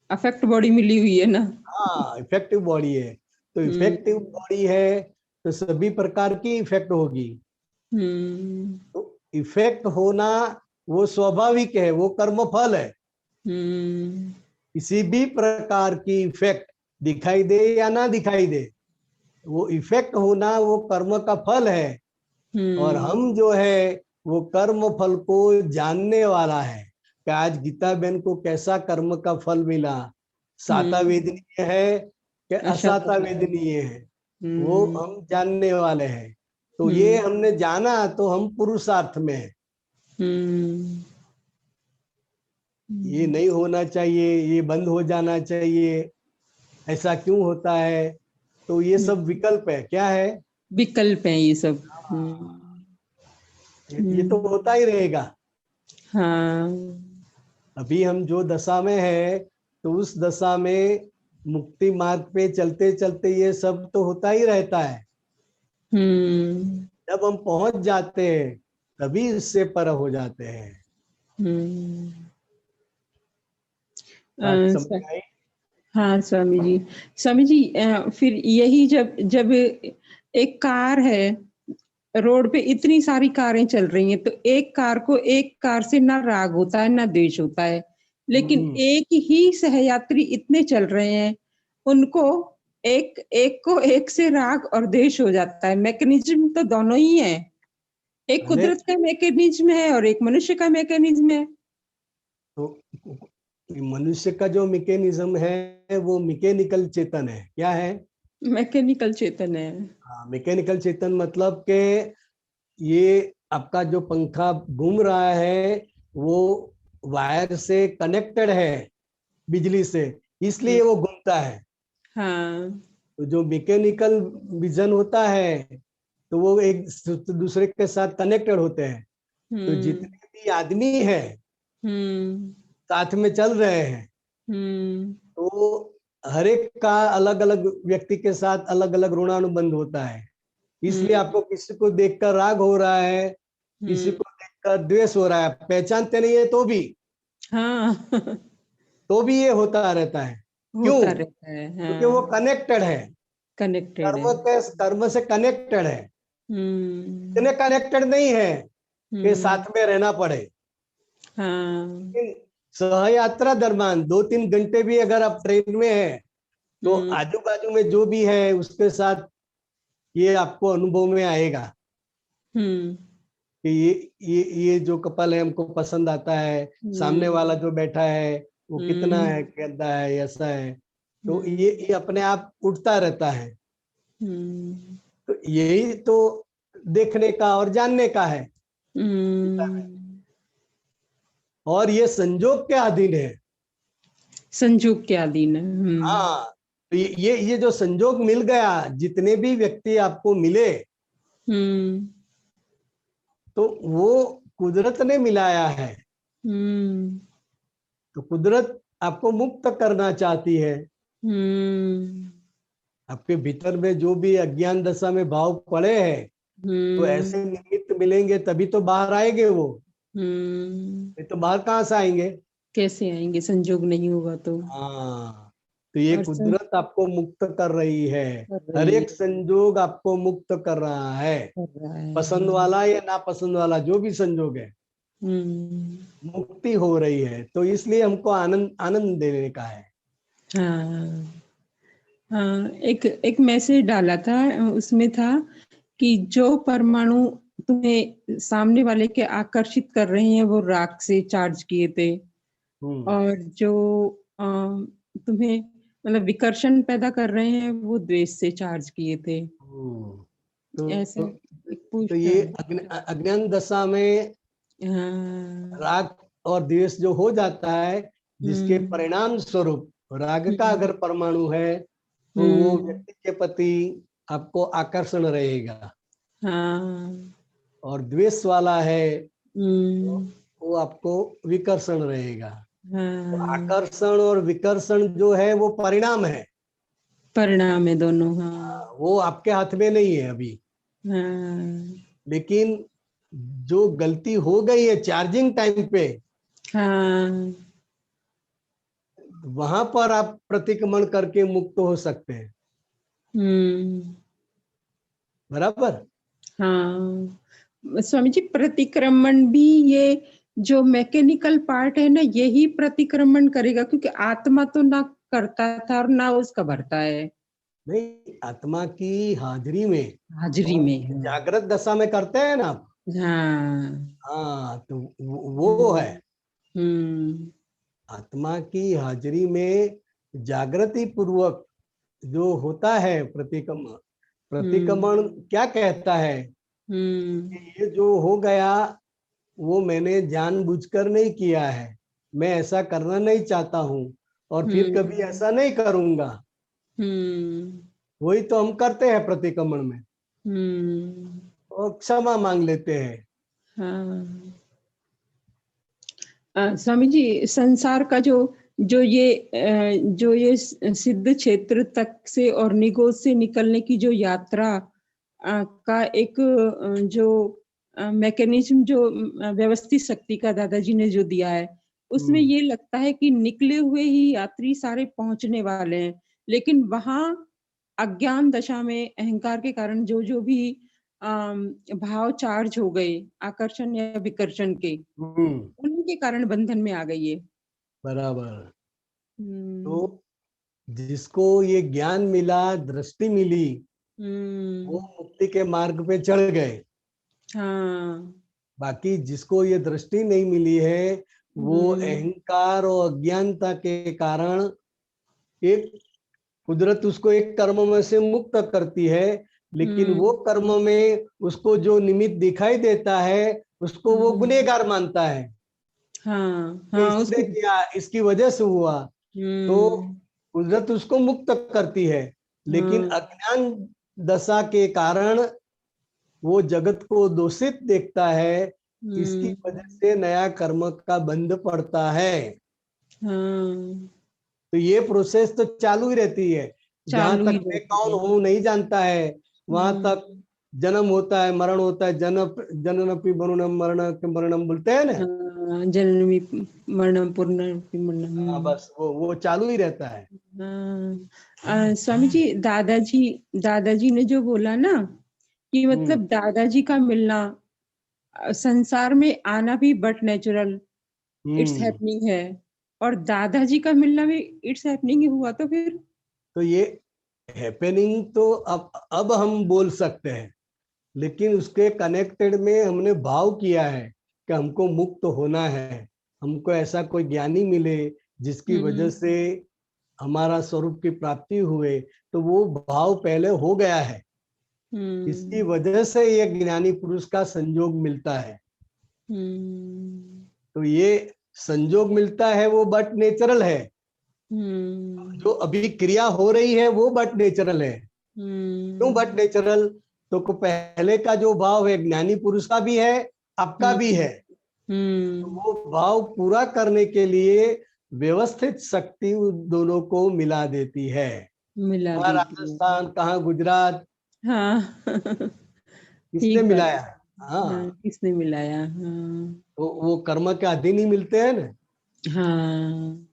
अफेक्ट बॉडी मिली हुई है ना। हाँ इफेक्टिव बॉडी है, तो इफेक्टिव बॉडी है तो सभी प्रकार की इफेक्ट होगी। तो इफेक्ट होना वो स्वाभाविक है, वो कर्मफल है। किसी भी प्रकार की इफेक्ट दिखाई दे या ना दिखाई दे, वो इफेक्ट होना वो कर्म का फल है। और हम जो है वो कर्म फल को जानने वाला है कि आज गीता बहन को कैसा कर्म का फल मिला, साता वेदनीय है कि असाता वेदनीय है, वो हम जानने वाले हैं। तो ये हमने जाना तो हम पुरुषार्थ में है। ये नहीं होना चाहिए, ये बंद हो जाना चाहिए, ऐसा क्यों होता है, तो ये सब विकल्प है। क्या है? विकल्प है ये सब। ये तो होता ही रहेगा। हाँ। अभी हम जो दशा में है, तो उस दशा में मुक्ति मार्ग पे चलते चलते ये सब तो होता ही रहता है। जब हम पहुंच जाते हैं तभी इससे पर हो जाते हैं। बात समझ आई? हाँ स्वामी जी। स्वामी जी, फिर यही जब एक कार है, रोड पे इतनी सारी कारें चल रही हैं, तो एक कार को एक कार से ना राग होता है ना द्वेष होता है, लेकिन एक ही सहयात्री इतने चल रहे हैं, उनको एक को एक से राग और द्वेष हो जाता है। मैकेनिज्म तो दोनों ही है, एक कुदरत का मैकेनिज्म है और एक मनुष्य का मैकेनिज्म है। तो मनुष्य का जो मैकेनिज्म है वो मैकेनिकल चेतन है। क्या है? मैकेनिकल चेतन है। हाँ, मैकेनिकल चेतन मतलब के ये आपका जो पंखा घूम रहा है वो वायर से कनेक्टेड है, बिजली से, इसलिए वो घूमता है। हाँ। तो जो मैकेनिकल विजन होता है तो वो एक दूसरे के साथ कनेक्टेड होते हैं। तो जितने भी आदमी है साथ में चल रहे हैं, तो हर एक का अलग अलग व्यक्ति के साथ अलग अलग ऋणानुबंध होता है। इसलिए आपको किसी को देखकर राग हो रहा है, किसी को देखकर द्वेष हो रहा है, पहचानते नहीं है तो भी, हाँ तो भी ये होता रहता है। क्यों? रहता है। हाँ। क्योंकि वो कनेक्टेड है, कनेक्टेड है। कर्म से कनेक्टेड है। इतने कनेक्टेड नहीं है कि साथ में रहना पड़े। हाँ। सहयात्रा दरम्यान 2-3 घंटे भी अगर आप ट्रेन में है तो आजू बाजू में जो भी है उसके साथ ये आपको अनुभव में आएगा कि ये जो कपल है हमको पसंद आता है, सामने वाला जो बैठा है वो कितना है, गंदा है, ऐसा है, तो ये अपने आप उठता रहता है। तो यही तो देखने का और जानने का है। और ये संजोग के अधीन है। संजोग के अधीन है। हाँ, तो ये जो संजोग मिल गया, जितने भी व्यक्ति आपको मिले, तो वो कुदरत ने मिलाया है। तो कुदरत आपको मुक्त करना चाहती है। आपके भीतर में जो भी अज्ञान दशा में भाव पड़े हैं, तो ऐसे निमित्त मिलेंगे तभी तो बाहर आएंगे वो। ये तो बाहर कहाँ से आएंगे? कैसे आएंगे, संजोग नहीं होगा तो। हाँ, तो ये और कुदरत आपको मुक्त कर रही है। कर हर रही एक संजोग आपको मुक्त कर रहा है, है। पसंद वाला या नापसंद वाला, जो भी संजोग है, मुक्ति हो रही है। तो इसलिए हमको आनंद आनंद देने का है। हाँ हाँ, एक मैसेज डाला था, उसमें था कि जो परमाणु तुम्हें सामने वाले के आकर्षित कर रहे हैं वो राग से चार्ज किए थे, और जो तुम्हें मतलब विकर्षण पैदा कर रहे हैं वो द्वेष से चार्ज किए थे। ऐसे तो ये अज्ञान दशा में राग और द्वेष जो हो जाता है, जिसके परिणाम स्वरूप राग का अगर परमाणु है, तो वो व्यक्ति के प्रति आपको आकर्षण रहेगा। और द्वेष वाला है, तो वो आपको विकर्षण रहेगा। तो आकर्षण और विकर्षण जो है वो परिणाम है, परिणाम है दोनों। वो आपके हाथ में नहीं है अभी। लेकिन जो गलती हो गई है चार्जिंग टाइम पे, वहां पर आप प्रतिक्रमण करके मुक्त हो सकते हैं। बराबर। हाँ स्वामी जी, प्रतिक्रमण भी ये जो मैकेनिकल पार्ट है ना, यही प्रतिक्रमण करेगा, क्योंकि आत्मा तो ना करता था और ना उसका भरता है। नहीं, आत्मा की हाजिरी में जागृत दशा में करते हैं ना आप। हाँ, तो वो है आत्मा की हाजिरी में जागृति पूर्वक जो होता है प्रतिक्रमण क्या कहता है कि ये जो हो गया वो मैंने जानबूझकर नहीं किया है, मैं ऐसा करना नहीं चाहता हूँ और फिर कभी ऐसा नहीं करूंगा। वही तो हम करते हैं प्रतिक्रमण में, और क्षमा मांग लेते हैं। स्वामी जी, संसार का जो ये सिद्ध क्षेत्र तक से और निगोज से निकलने की जो यात्रा का एक जो मैकेनिज्म, जो व्यवस्थित शक्ति का दादाजी ने जो दिया है, उसमें ये लगता है कि निकले हुए ही यात्री सारे पहुंचने वाले हैं, लेकिन वहां अज्ञान दशा में अहंकार के कारण जो भी भाव चार्ज हो गए, आकर्षण या विकर्षण के, उनके कारण बंधन में आ गई है। बराबर। तो जिसको ये ज्ञान मिला, दृष्टि मिली, वो मुक्ति के मार्ग पे चढ़ गए। बाकी जिसको ये दृष्टि नहीं मिली है, वो अहंकार और अज्ञानता के कारण एक कुदरत उसको एक कर्म में से मुक्त करती है, लेकिन वो कर्म में उसको जो निमित्त दिखाई देता है, उसको वो गुनहगार मानता है। इसने किया, इसकी वजह से हुआ, तो कुदरत उसको मुक्त करती है। लेकिन अज्ञान दशा के कारण वो जगत को दोषित देखता है, इसकी वजह से नया कर्म का बंध पड़ता है। तो ये प्रोसेस तो चालू ही रहती है। जहां तक मैं कौन हूँ नहीं जानता है, वहां तक जन्म होता है, मरण होता है। जननपि मरणम मरणम बोलते हैं ना, जननमि मरणम पुनरपि मरणम। बस वो चालू ही रहता है। स्वामी जी, दादाजी ने जो बोला ना कि मतलब दादाजी का मिलना, संसार में आना भी बट नेचुरल, इट्स हैपनिंग है, और दादाजी का मिलना भी इट्स हैपनिंग ही हुआ। तो फिर तो ये हैपनिंग तो अब हम बोल सकते हैं, लेकिन उसके कनेक्टेड में हमने भाव किया है कि हमको मुक्त होना है, हमको ऐसा कोई ज्ञानी मिले जिसकी वजह से हमारा स्वरूप की प्राप्ति हुए, तो वो भाव पहले हो गया है। इसकी वजह से ये ज्ञानी पुरुष का संयोग मिलता है। तो ये संयोग मिलता है वो बट नेचुरल है। जो अभी क्रिया हो रही है वो बट नेचुरल है। क्यों बट नेचुरल? तो पहले का जो भाव है ज्ञानी पुरुष का भी है, आपका भी है। तो वो भाव पूरा करने के लिए व्यवस्थित शक्ति उन दोनों को मिला देती है। कहाँ राजस्थान, कहाँ गुजरात, हाँ किसने ठीक बात। मिलाया? हाँ, किसने मिलाया? हाँ तो वो कर्म के अधीन ही मिलते हैं ना। हाँ।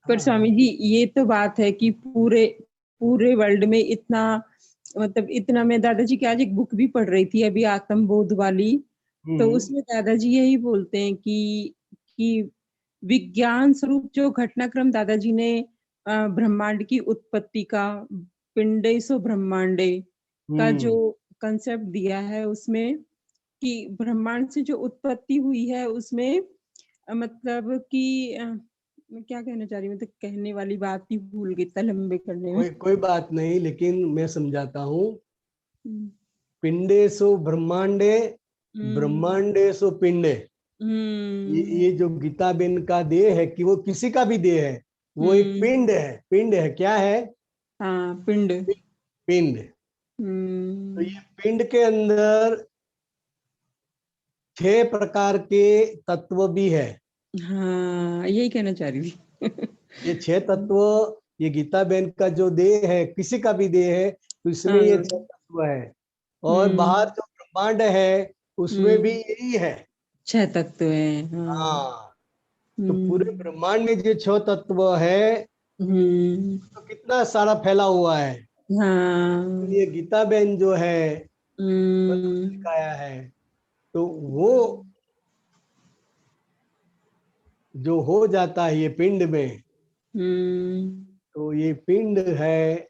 पर स्वामी जी ये तो बात है कि पूरे पूरे वर्ल्ड में इतना, मतलब इतना, मैं दादाजी की आज एक बुक भी पढ़ रही थी अभी, आत्मबोध वाली, तो उसमें दादाजी यही बोलते हैं कि विज्ञान स्वरूप जो घटनाक्रम दादाजी ने ब्रह्मांड की उत्पत्ति का, पिंडे सो ब्रह्मांडे का जो कंसेप्ट दिया है, उसमें कि ब्रह्मांड से जो उत्पत्ति हुई है उसमें मतलब कि मैं क्या कहना चाह रही हूँ, तो कहने वाली बात ही भूल गई इतना लंबे करने में। कोई बात नहीं, लेकिन मैं समझाता हूँ। पिंडेसु ब्रह्मांडे, ब्रह्मांडेसु पिंडे। ये जो गीता बेन का देह है, कि वो किसी का भी देह है, वो एक पिंड है। पिंड है, क्या है? हाँ, पिंड। पिंड। तो ये पिंड के अंदर 6 प्रकार के तत्व भी है। हाँ, यही कहना चाह रही थी। ये 6 तत्व, ये गीता बेन का जो देह है, किसी का भी देह है, तो इसमें ये 6 तत्व है। और बाहर जो ब्रह्मांड है उसमें भी यही है, 6 तत्व है। हाँ। तो पूरे ब्रह्मांड में जो 6 तत्व है, तो कितना सारा फैला हुआ है। हाँ। ये गीता बेन जो है सिखाया है, तो वो जो हो जाता है ये पिंड में, तो ये पिंड है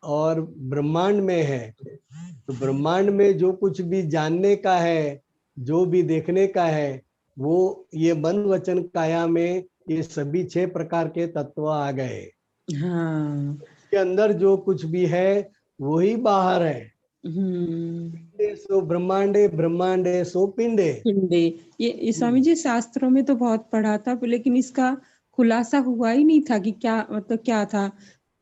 और ब्रह्मांड में है। तो ब्रह्मांड में जो कुछ भी जानने का है, जो भी देखने का है, वो ये मन वचन काया में ये सभी 6 प्रकार के तत्व आ गए। हाँ। इसके अंदर जो कुछ भी है वही बाहर है। पिंडे सो ब्रह्मांडे, ब्रह्मांडे सो पिंडे। पिंडे, ये स्वामी जी शास्त्रों में तो बहुत पढ़ा था, लेकिन इसका खुलासा हुआ ही नहीं था कि क्या मतलब क्या था।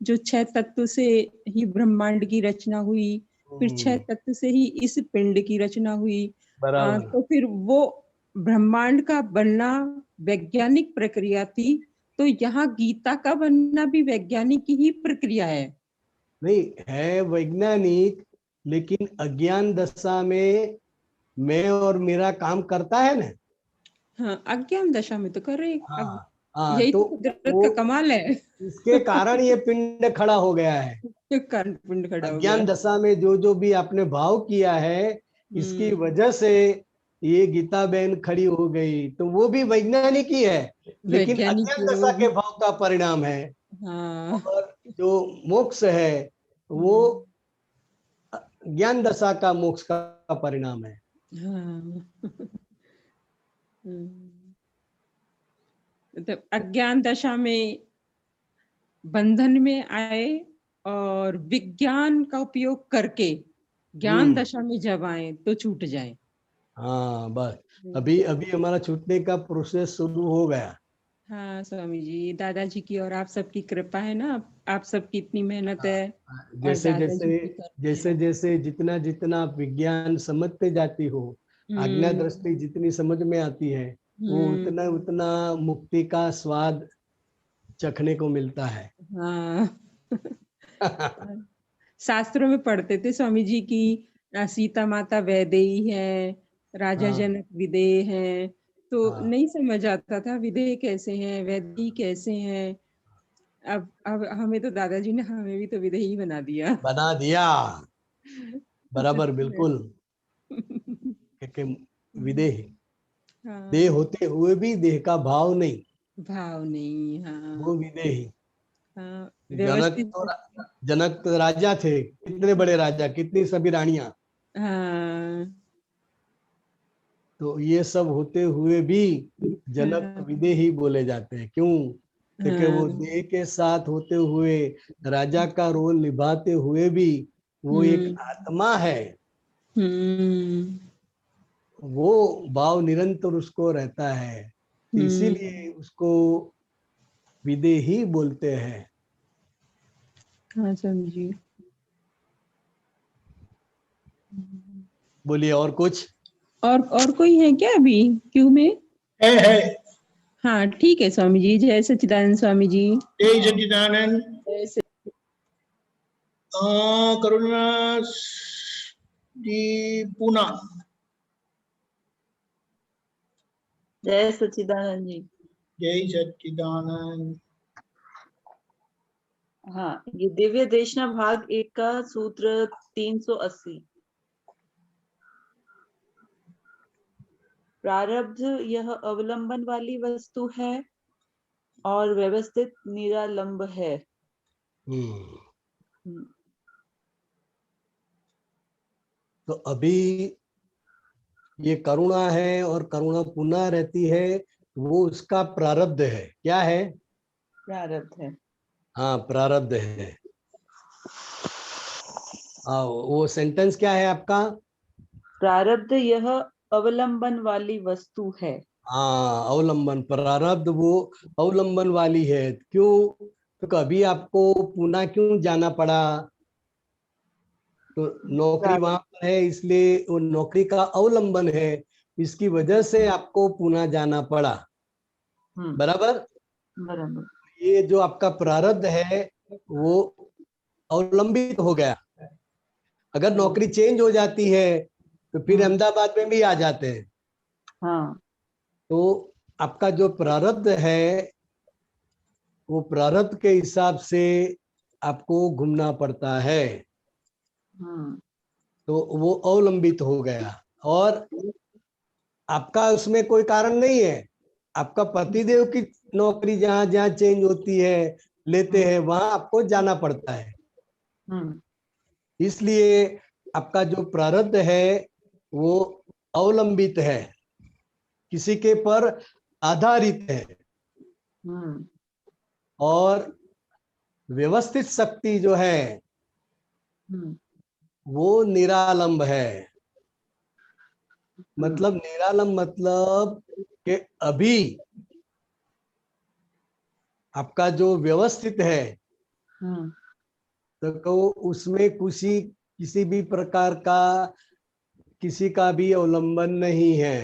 जो 6 तत्व से ही ब्रह्मांड की रचना हुई, फिर 6 तत्व से ही इस पिंड की रचना हुई। तो फिर वो ब्रह्मांड का बनना वैज्ञानिक प्रक्रिया थी, तो यहाँ गीता का बनना भी वैज्ञानिक ही प्रक्रिया है। नहीं है वैज्ञानिक, लेकिन अज्ञान दशा में मैं और मेरा काम करता है ना। हाँ, अज्ञान दशा में तो कर रहे। यही तो कुदरत का कमाल है। इसके कारण ये पिंड खड़ा हो गया है। पिंड खड़ा हो गया। अज्ञान दशा में जो भी आपने भाव किया है, इसकी वजह से ये गीता बहन खड़ी हो गई। तो वो भी वैज्ञानिक ही है, लेकिन अज्ञान दशा के भाव का परिणाम है। हाँ। और जो मोक्ष है वो ज्ञान दशा का मोक्ष का परिणाम है। हाँ। तो अज्ञान दशा में बंधन में आए और विज्ञान का उपयोग करके ज्ञान दशा में जब आए तो छूट जाए। हाँ बस अभी हमारा छूटने का प्रोसेस शुरू हो गया। हाँ स्वामी जी, दादाजी की और आप सबकी कृपा है ना, आप सबकी इतनी मेहनत है। जैसे जैसे जितना आप विज्ञान समझते जाती हो, आज्ञा दृष्टि जितनी समझ में आती है, वो उतना मुक्ति का स्वाद चखने को मिलता है। हाँ। शास्त्रों में पढ़ते थे स्वामी जी की सीता माता वैदेही है, राजा जनक विदेह है, तो नहीं समझ आता था विदेह कैसे हैं, वैदेही कैसे हैं। अब हमें तो दादाजी ने हमें भी तो विदेही बना दिया। बराबर, बिल्कुल। विदेह देह होते हुए भी देह का भाव नहीं। हाँ। वो विदेही। हाँ, जनक तो राजा थे, कितने बड़े राजा, कितनी सभी रानियां। हाँ। तो ये सब होते हुए भी जनक विदेही बोले जाते हैं। क्यों? क्योंकि वो हाँ। देह के साथ होते हुए राजा का रोल निभाते हुए भी वो एक आत्मा है, वो भाव निरंतर उसको रहता है, तो इसीलिए उसको विदेही बोलते हैं। हाँ समझी। बोलिए और कुछ। और कोई है क्या अभी क्यों में? है। हाँ ठीक है स्वामी जी, जय सच्चिदानंद स्वामी जी। जय सच्चिदानंद। जय सच्चिदानंद। करुणा जी पूना। जय सच्चिदानंद जी। जय सच्चिदानंद। हाँ, ये दिव्य देशना भाग 1 का सूत्र 380। प्रारब्ध यह अवलंबन वाली वस्तु है और व्यवस्थित निरालंब है। तो अभी ये करुणा है और करुणा पुनः रहती है, वो उसका प्रारब्ध है। क्या है? प्रारब्ध है। हाँ प्रारब्ध है। वो सेंटेंस क्या है आपका? प्रारब्ध यह अवलंबन वाली वस्तु है। हाँ अवलंबन, प्रारब्ध वो अवलंबन वाली है। क्यों? तो कभी आपको पुणे क्यों जाना पड़ा? तो नौकरी वहां पर है, इसलिए वो नौकरी का अवलंबन है, इसकी वजह से आपको पुणे जाना पड़ा। बराबर। बराबर। ये जो आपका प्रारब्ध है वो अवलंबित हो गया। अगर नौकरी चेंज हो जाती है तो फिर अहमदाबाद में भी आ जाते हैं। हाँ। तो आपका जो प्रारब्ध है वो प्रारब्ध के हिसाब से आपको घूमना पड़ता है। तो वो अवलंबित हो गया और आपका उसमें कोई कारण नहीं है। आपका पतिदेव की नौकरी जहां जहां चेंज होती है, लेते हैं, वहां आपको जाना पड़ता है। इसलिए आपका जो प्रारब्ध है वो अवलंबित है, किसी के पर आधारित है। और व्यवस्थित शक्ति जो है वो निरालंब है। मतलब निरालंब मतलब कि अभी आपका जो व्यवस्थित है तो उसमें किसी भी प्रकार का किसी का भी अवलंबन नहीं है।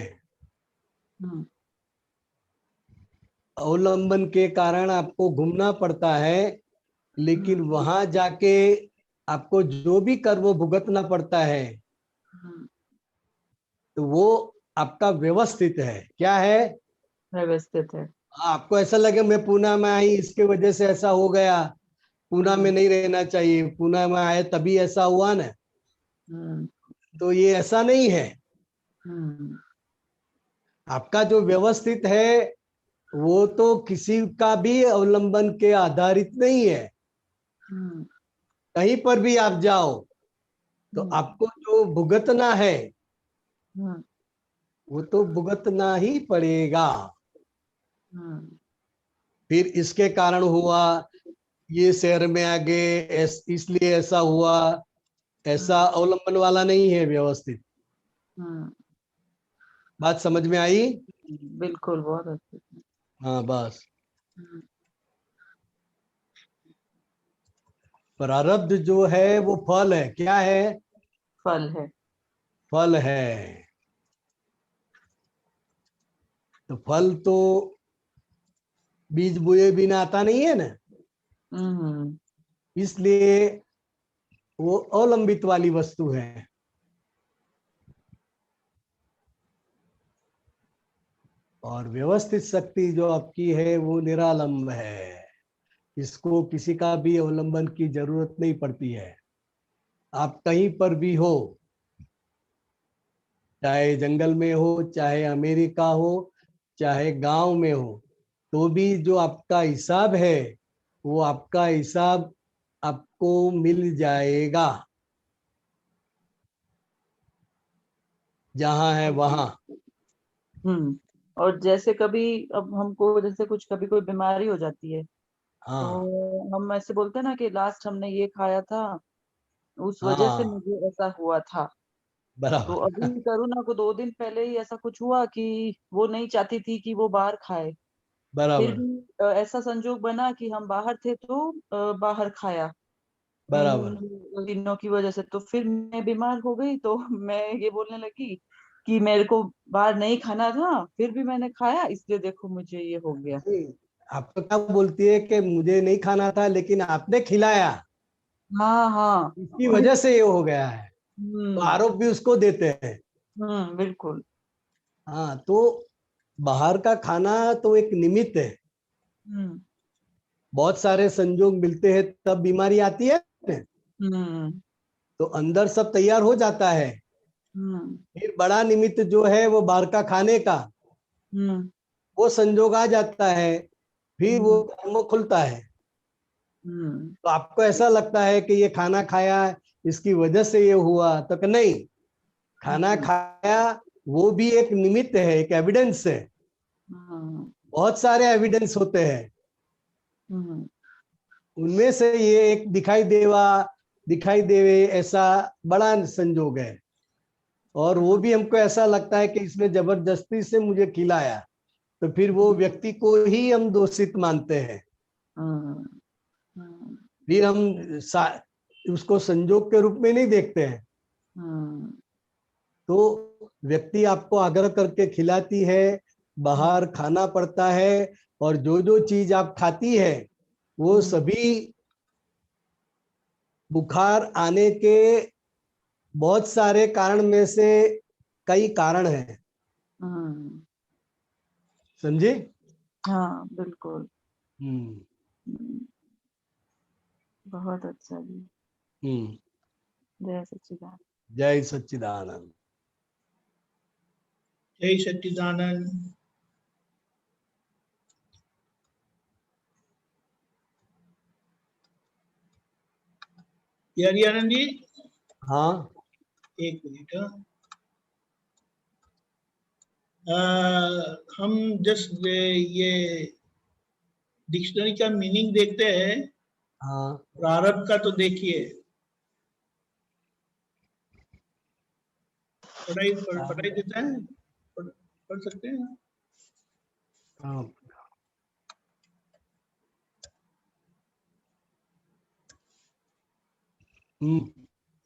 अवलंबन के कारण आपको घूमना पड़ता है, लेकिन वहां जाके आपको जो भी कर्म भुगतना पड़ता है तो वो आपका व्यवस्थित है। क्या है? व्यवस्थित है। आपको ऐसा लगे मैं पुणे में आई इसके वजह से ऐसा हो गया, पुणे में नहीं रहना चाहिए, पुणे में आए तभी ऐसा हुआ ना, तो ये ऐसा नहीं है। आपका जो व्यवस्थित है वो तो किसी का भी अवलंबन के आधारित नहीं है। कहीं पर भी आप जाओ तो आपको जो भुगतना है वो तो भुगतना ही पड़ेगा। फिर इसके कारण हुआ, ये शहर में आ गए इसलिए ऐसा हुआ, ऐसा अवलंबन वाला नहीं है व्यवस्थित। बात समझ में आई? बिल्कुल, बहुत अच्छे। हाँ बस। प्रारब्ध जो है वो फल है। क्या है? फल है। फल है। तो फल तो बीज बोए बिना आता नहीं है ना, इसलिए वो अवलंबित वाली वस्तु है। और व्यवस्थित शक्ति जो आपकी है वो निरालंब है, इसको किसी का भी अवलंबन की जरूरत नहीं पड़ती है। आप कहीं पर भी हो, चाहे जंगल में हो, चाहे अमेरिका हो, चाहे गांव में हो, तो भी जो आपका हिसाब है वो आपका हिसाब आपको मिल जाएगा जहां है वहां। और जैसे कभी अब हमको जैसे कुछ कभी कोई बीमारी हो जाती है हाँ तो हम ऐसे बोलते हैं ना कि लास्ट हमने ये खाया था, उस वजह से हाँ मुझे ऐसा हुआ था। तो बराबर अभी करुणा को 2 दिन पहले ही ऐसा कुछ हुआ कि वो नहीं चाहती थी कि वो बाहर खाए। फिर बराबर भी ऐसा संजोग बना कि हम बाहर थे तो बाहर खाया बराबर। इन दिनों की वजह से। तो फिर मैं बीमार हो गई तो मैं ये बोलने लगी कि मेरे को बाहर नहीं खाना था, फिर भी मैंने खाया, इसलिए देखो मुझे ये हो गया। नहीं, आप तो क्या बोलती है कि मुझे नहीं खाना था लेकिन आपने खिलाया, हाँ हाँ। इसकी वजह से ये हो गया है, तो हम्म आरोप भी उसको देते हैं। बिल्कुल। हाँ, तो बाहर का खाना तो एक निमित्त है, हम्म बहुत सारे संजोग मिलते हैं तब बीमारी आती है। हम्म तो अंदर सब तैयार हो जाता है, हम्म फिर बड़ा निमित्त जो है वो बाहर का खाने का, हम्म वो संजोग आ जाता है, फिर वो हम्म कर्म खुलता है। हम्म तो आपको ऐसा लगता है कि ये खाना खाया इसकी वजह से ये हुआ, तो कि नहीं, खाना हम्म खाया वो भी एक निमित्त है, एक एविडेंस है। हम्म बहुत सारे एविडेंस होते हैं, हम्म उनमें से ये एक दिखाई देवे ऐसा बड़ा संजोग है। और वो भी हमको ऐसा लगता है कि इसने जबरदस्ती से मुझे खिलाया, तो फिर वो व्यक्ति को ही हम दोषित मानते हैं। हम्म हम्म फिर हम उसको संजोग के रूप में नहीं देखते हैं। हम्म तो व्यक्ति आपको आग्रह करके खिलाती है, बाहर खाना पड़ता है, और जो जो चीज आप खाती है वो सभी बुखार आने के बहुत सारे कारण में से कई कारण हैं। हम्म, समझे? हाँ बिल्कुल। हम्म हम्म, बहुत अच्छा जी। हम्म। जय सच्चिदानंद। जय सच्चिदानंद। जय सच्चिदानंद। हरियानंद जी, हाँ एक मिनट। हम जस्ट ये डिक्शनरी का मीनिंग देखते हैं। हाँ प्रारब्ध का तो देखिए, पढ़ाई देता है, पढ़ सकते हैं। हाँ।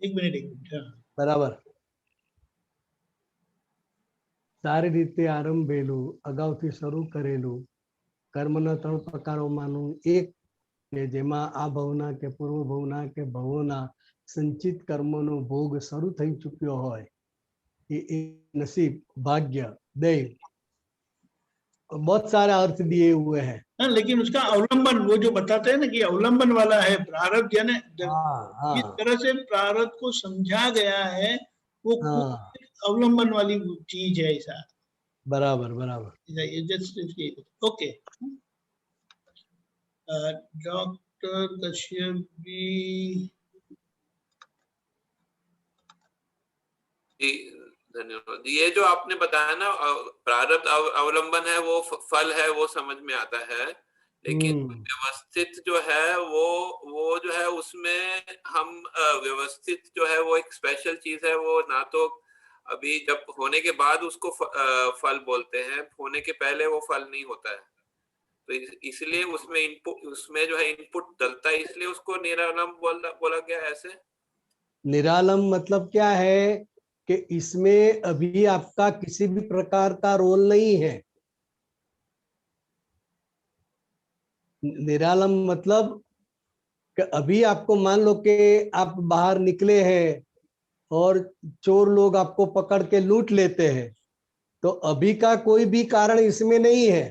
एक मिनट। हाँ। બરાબર. સારી રીતે આરંભેલું, અગાઉથી શરૂ કરેલું કર્મના 3 પ્રકારોમાંનું એક કે જેમાં આ ભવના કે પૂર્વ ભવના કે ભવોના સંચિત કર્મનો ભોગ શરૂ થઈ ચૂક્યો હોય, એ નસીબ, ભાગ્ય, दैव, बहुत सारे अर्थ दिए हुए हैं। हाँ, लेकिन उसका अवलंबन वो जो बताते हैं ना कि अवलंबन वाला है प्रारब्ध, यानी जिस तरह से प्रारब्ध को समझा गया है वो अवलंबन वाली चीज है ऐसा। बराबर बराबर। ओके। डॉक्टर कश्यप जी। धन्यवाद। ये जो आपने बताया ना प्रारब्ध अवलंबन है, वो फल है, वो समझ में आता है, लेकिन व्यवस्थित जो है वो जो है उसमें हम व्यवस्थित जो है वो एक स्पेशल चीज है। वो ना तो अभी जब होने के बाद उसको फल बोलते हैं, होने के पहले वो फल नहीं होता है। तो इसलिए उसमें जो है इनपुट डलता है, इसलिए उसको निरालम बोला गया। ऐसे निरालम मतलब क्या है कि इसमें अभी आपका किसी भी प्रकार का रोल नहीं है। निरालम मतलब कि अभी आपको मान लो कि आप बाहर निकले हैं और चोर लोग आपको पकड़ के लूट लेते हैं, तो अभी का कोई भी कारण इसमें नहीं है।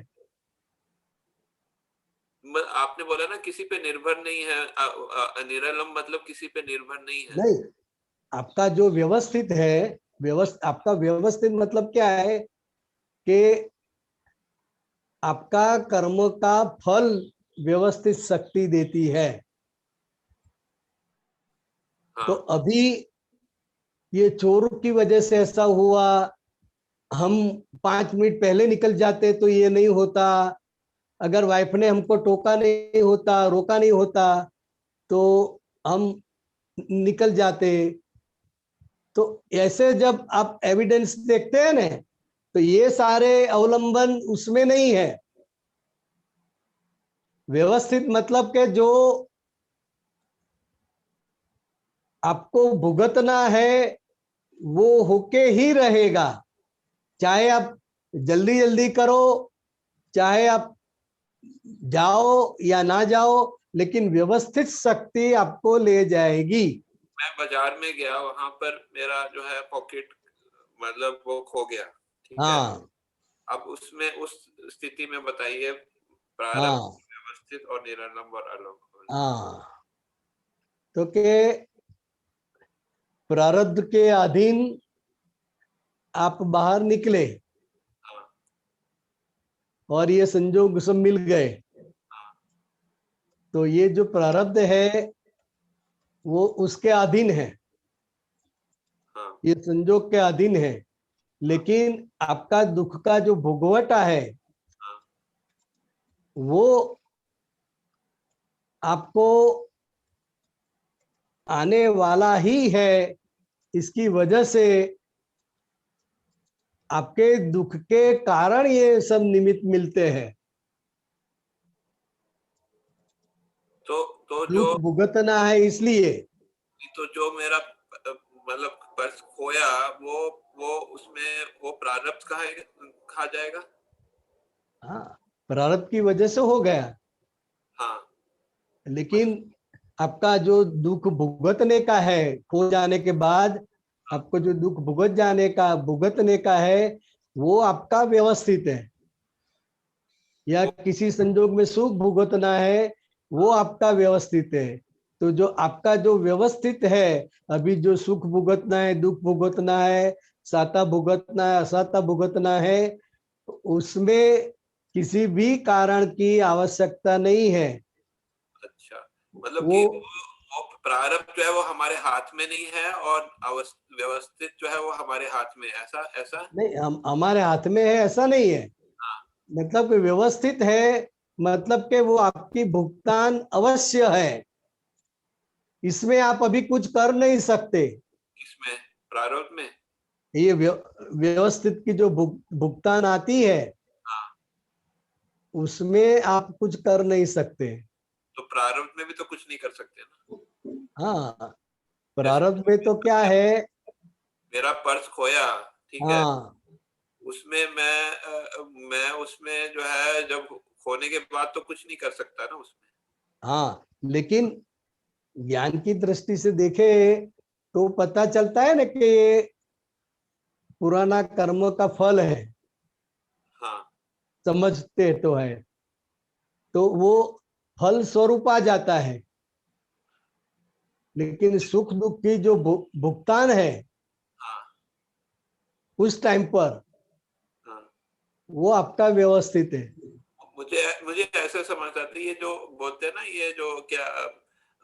आपने बोला ना किसी पे निर्भर नहीं है, निरालम मतलब किसी पे निर्भर नहीं है। नहीं, आपका जो व्यवस्थित है, आपका व्यवस्थित मतलब क्या है कि आपका कर्म का फल व्यवस्थित शक्ति देती है। हाँ। तो अभी ये चोर की वजह से ऐसा हुआ, हम 5 मिनट पहले निकल जाते तो ये नहीं होता, अगर वाइफ ने हमको टोका नहीं होता, रोका नहीं होता तो हम निकल जाते। तो ऐसे जब आप एविडेंस देखते हैं ना, तो ये सारे अवलंबन उसमें नहीं है। व्यवस्थित मतलब के जो आपको भुगतना है वो होके ही रहेगा, चाहे आप जल्दी जल्दी करो, चाहे आप जाओ या ना जाओ, लेकिन व्यवस्थित शक्ति आपको ले जाएगी। मैं बाजार में गया, वहां पर मेरा जो है पॉकेट मतलब वो खो गया, ठीक है। हाँ अब उसमें उस स्थिति में बताइए प्रारब्ध, हाँ व्यवस्थित और निरालंब और अलंब। हाँ, तो के प्रारब्ध के अधीन आप बाहर निकले हाँ और ये संजोग सब मिल गए, हाँ तो ये जो प्रारब्ध है वो उसके अधीन है, हाँ ये संजोग के अधीन है। लेकिन आपका दुख का जो भोगवटा है हाँ वो आपको आने वाला ही है। इसकी वजह से आपके दुख के कारण ये सब निमित्त मिलते हैं। तो जो दुख भुगतना है इसलिए। तो जो मेरा मतलब पर्स खोया, वो उसमें वो प्रारब्ध कहा खा जाएगा। हाँ, प्रारब्ध की वजह से हो गया, हाँ लेकिन आपका जो दुख भुगतने का है, खो जाने के बाद आपको जो दुख भुगतने का है वो आपका व्यवस्थित है, या किसी संजोग में सुख भुगतना है वो आपका व्यवस्थित है। तो जो आपका जो व्यवस्थित है, अभी जो सुख भुगतना है, दुख भुगतना है, साता भुगतना है, असाता भुगतना है, उसमें किसी भी कारण की आवश्यकता नहीं है। अच्छा, मतलब वो कि वो प्रारब्ध जो है वो हमारे हाथ में नहीं है और व्यवस्थित जो है वो हमारे हाथ में है, ऐसा ऐसा। नहीं, हम हमारे हाथ में है ऐसा नहीं है। हाँ मतलब कि व्यवस्थित है, मतलब कि वो आपकी भुगतान अवश्य है, इसमें आप अभी कुछ कर नहीं सकते। इसमें प्रारब्ध में। ये व्यवस्थित की जो भुगतान आती है हाँ, उसमें आप कुछ कर नहीं सकते। तो प्रारब्ध में भी तो कुछ नहीं कर सकते ना। हाँ, जैसे प्रारब्ध में तो क्या है। मेरा पर्स खोया, ठीक है, हाँ उसमें मैं उसमें जो है जब खोने के बाद तो कुछ नहीं कर सकता ना उसमें। हाँ, लेकिन ज्ञान की दृष्टि से देखे तो पता चलता है ना कि ये पुराना कर्म का फल है, हाँ समझते तो है, तो वो फल स्वरूप आ जाता है। लेकिन सुख दुख की जो भुगतान है हाँ उस टाइम पर हाँ। वो आपका व्यवस्थित है। मुझे मुझे ऐसा समझ आता है, ये जो बोलते हैं ना, ये जो क्या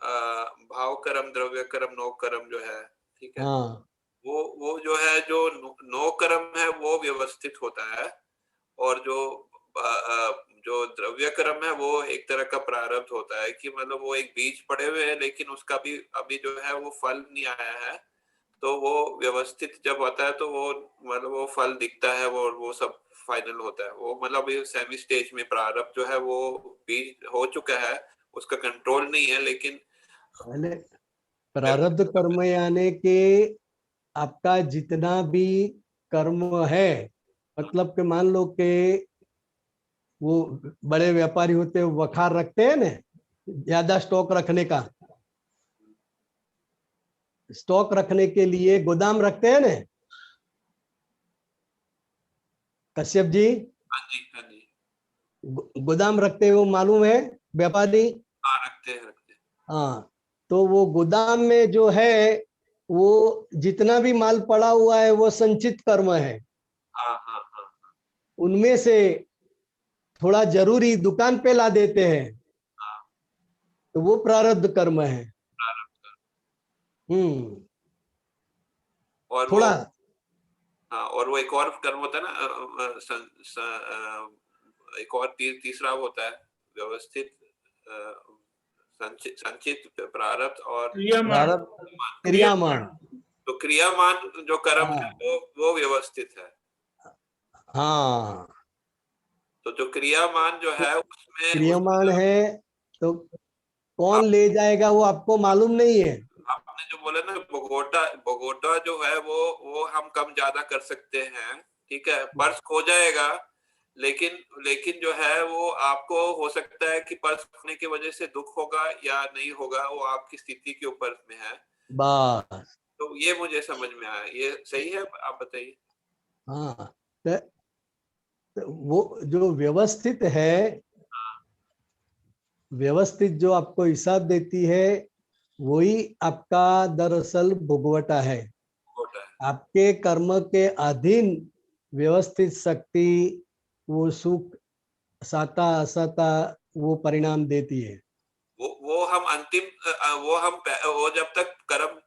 भाव कर्म, द्रव्य कर्म, नो कर्म जो है, ठीक है, हाँ वो जो है जो नो कर्म है वो व्यवस्थित होता है, और जो द्रव्य कर्म है वो एक तरह का प्रारब्ध होता है, कि मतलब वो एक बीज पड़े हुए हैं लेकिन उसका भी अभी जो है वो फल नहीं आया है। तो वो व्यवस्थित जब होता है तो वो मतलब वो फल दिखता है, वो सब फाइनल होता है। वो मतलब ये सेमी स्टेज में प्रारब्ध जो है वो बीज हो चुका है, उसका कंट्रोल नहीं है, लेकिन पहले प्रारब्ध कर्म यानी कि आपका जितना भी कर्म है, मतलब कि मान लो कि वो बड़े व्यापारी होते हैं, वखार रखते हैं ना, ज्यादा स्टॉक रखने का, स्टॉक रखने के लिए गोदाम रखते हैं ना कश्यप जी, हाँ जी हाँ जी। गोदाम रखते हैं वो मालूम है व्यापारी। हाँ रखते हैं रखते हैं। हाँ, तो वो गोदाम में जो है वो जितना भी माल पड़ा हुआ है वो संचित कर्म है, हाँ हाँ हाँ उनमें से थोड़ा जरूरी दुकान पे ला देते हैं, हाँ। तो वो प्रारब्ध कर्म है। प्रारब्ध। हम्म, और वो थोड़ा हाँ, और वो एक और कर्म होता है ना, एक और तीसरा होता है व्यवस्थित, संचित, प्रारब्ध और क्रियामान। तो क्रियामान जो कर्म हाँ। है वो व्यवस्थित है। हाँ, तो जो क्रियामान जो है उसमें क्रियामान है तो कौन ले जाएगा वो आपको मालूम नहीं है। आपने जो बोला ना भगोटा जो है वो हम कम ज्यादा कर सकते हैं, ठीक है, पर्स खो जाएगा, लेकिन जो है वो आपको हो सकता है कि पर्स खोने की वजह से दुख होगा या नहीं होगा, वो आपकी स्थिति के ऊपर में है। बस। तो ये मुझे समझ में आया, ये सही है, आप बताइए। हाँ, तो वो जो व्यवस्थित है, व्यवस्थित जो आपको हिसाब देती है वही आपका दरअसल भोगवटा है। आपके कर्म के अधीन व्यवस्थित शक्ति वो सुख साता असाता वो परिणाम देती है। वो हम अंतिम वो जब तक कर्म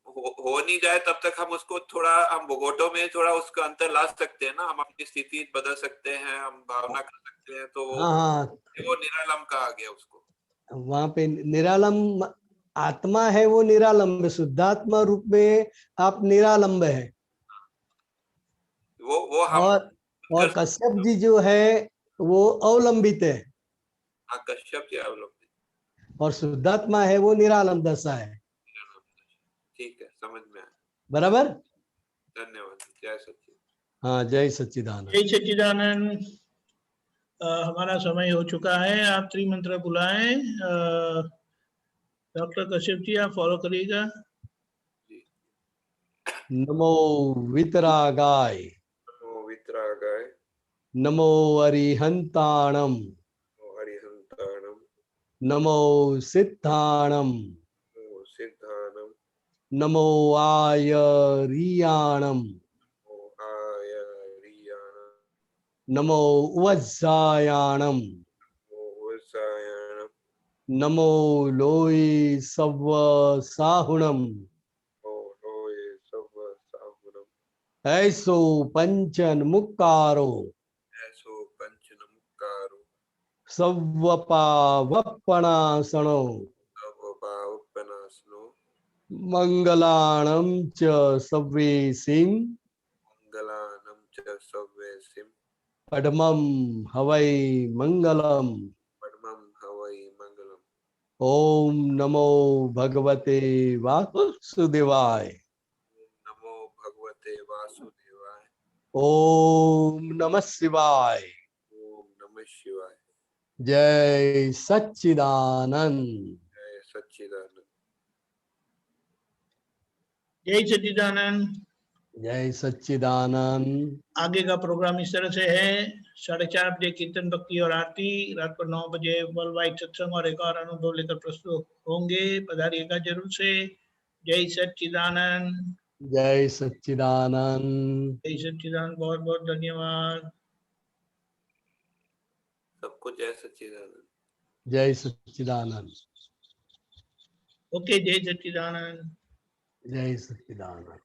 हो नहीं जाए तब तक हम उसको थोड़ा, हम भोगोटो में थोड़ा उसका अंतर ला सकते हैं ना, हम अपनी स्थिति बदल सकते हैं, हम भावना कर सकते हैं, तो हाँ, वो निरालम कहा गया उसको। वहां पे निरालंब आत्मा है, वो निरालंब, शुद्धात्मा रूप में आप निरालंब है। वो हम और कश्यप जी जो है वो अवलंबित है। कश्यप जी अवलंबित, और शुद्धात्मा है वो निरालंब दशा है। ठीक है, समझ में आया। बराबर। धन्यवाद। जय सच्चिदानंद। हाँ, जय सच्चिदानंद। जय सच्चिदानंद। हमारा समय हो चुका है, आप त्रिमंत्र बुलाएं। डॉक्टर कश्यप जी आप फॉलो करिएगा। नमो वितरागाय, नमो वितरागाय, नमो अरिहंताणम, हरिहंताणम, नमो सिद्धाणम, सिद्धानम, नमो आयरियाणम, आयरियाणम, नमो वज्जायाणम, वज्जायाणम, नमो लोई सव्व साहुणम, लोये सव्व साहुणम, ऐसो पंचन मुक्कारो, ऐसो पंचनमुक्कारो, सव्वपावपणासनो, सवपावपनासनो, मंगलाणं च सव्वेसिं, मंगलानम च सव्वेसिम, पद्मं हवै मंगलम। परमं हवै मंगलम। ओम नमो भगवते वासुदेवाय। नमो भगवते वासुदेवाय। ओम नमः शिवाय। ओम नमः शिवाय। जय सच्चिदानंद। जय सच्चिदानंद। जय सच्चिदानंद। जय सच्चिदानंद। आगे का प्रोग्राम इस तरह से है, 4:30 बजे कीर्तन भक्ति और आरती, रात को 9 बजे वर्ल्ड वाइड सत्संग और एक और अनुभव लेकर प्रस्तुत होंगे, पधारिएगा जरूर से। जय सच्चिदानंद। जय सच्चिदानंद। जय सच्चिदानंद। बहुत बहुत धन्यवाद सबको। जय सच्चिदानंद। जय सच्चिदानंद। ओके, जय सच्चिदानंद। जय सच्चिदानंद।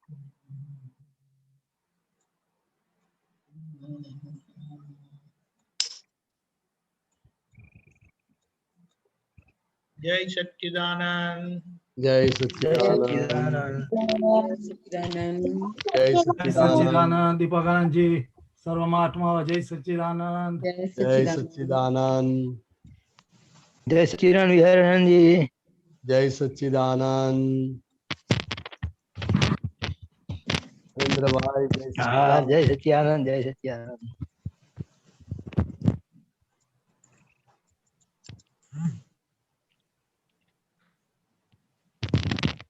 जय सच्चिदानंद। जय सच्चिदानंद। जय सच्चिदानंद। दीपकानंद जी सर्वमात्मा जय सच्चिदानंद। जय सच्चिदानंद। जय सच्चिदानंद विहारानंद जी। जय सच्चिदानंद। इंद्र भाई जय हाँ, जय सच्चिदानंद। जय सच्चिदानंद।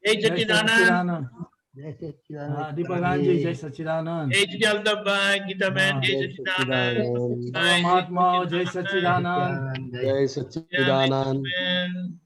जय सच्चिदानंद। जय सच्चिदानंद। हाँ, दीपकानंद जी जय सच्चिदानंद। जय सच्चिदानंद भाई, गीता बहन जय सच्चिदानंद। परमात्मा जय सच्चिदानंद। जय सच्चिदानंद। बहन।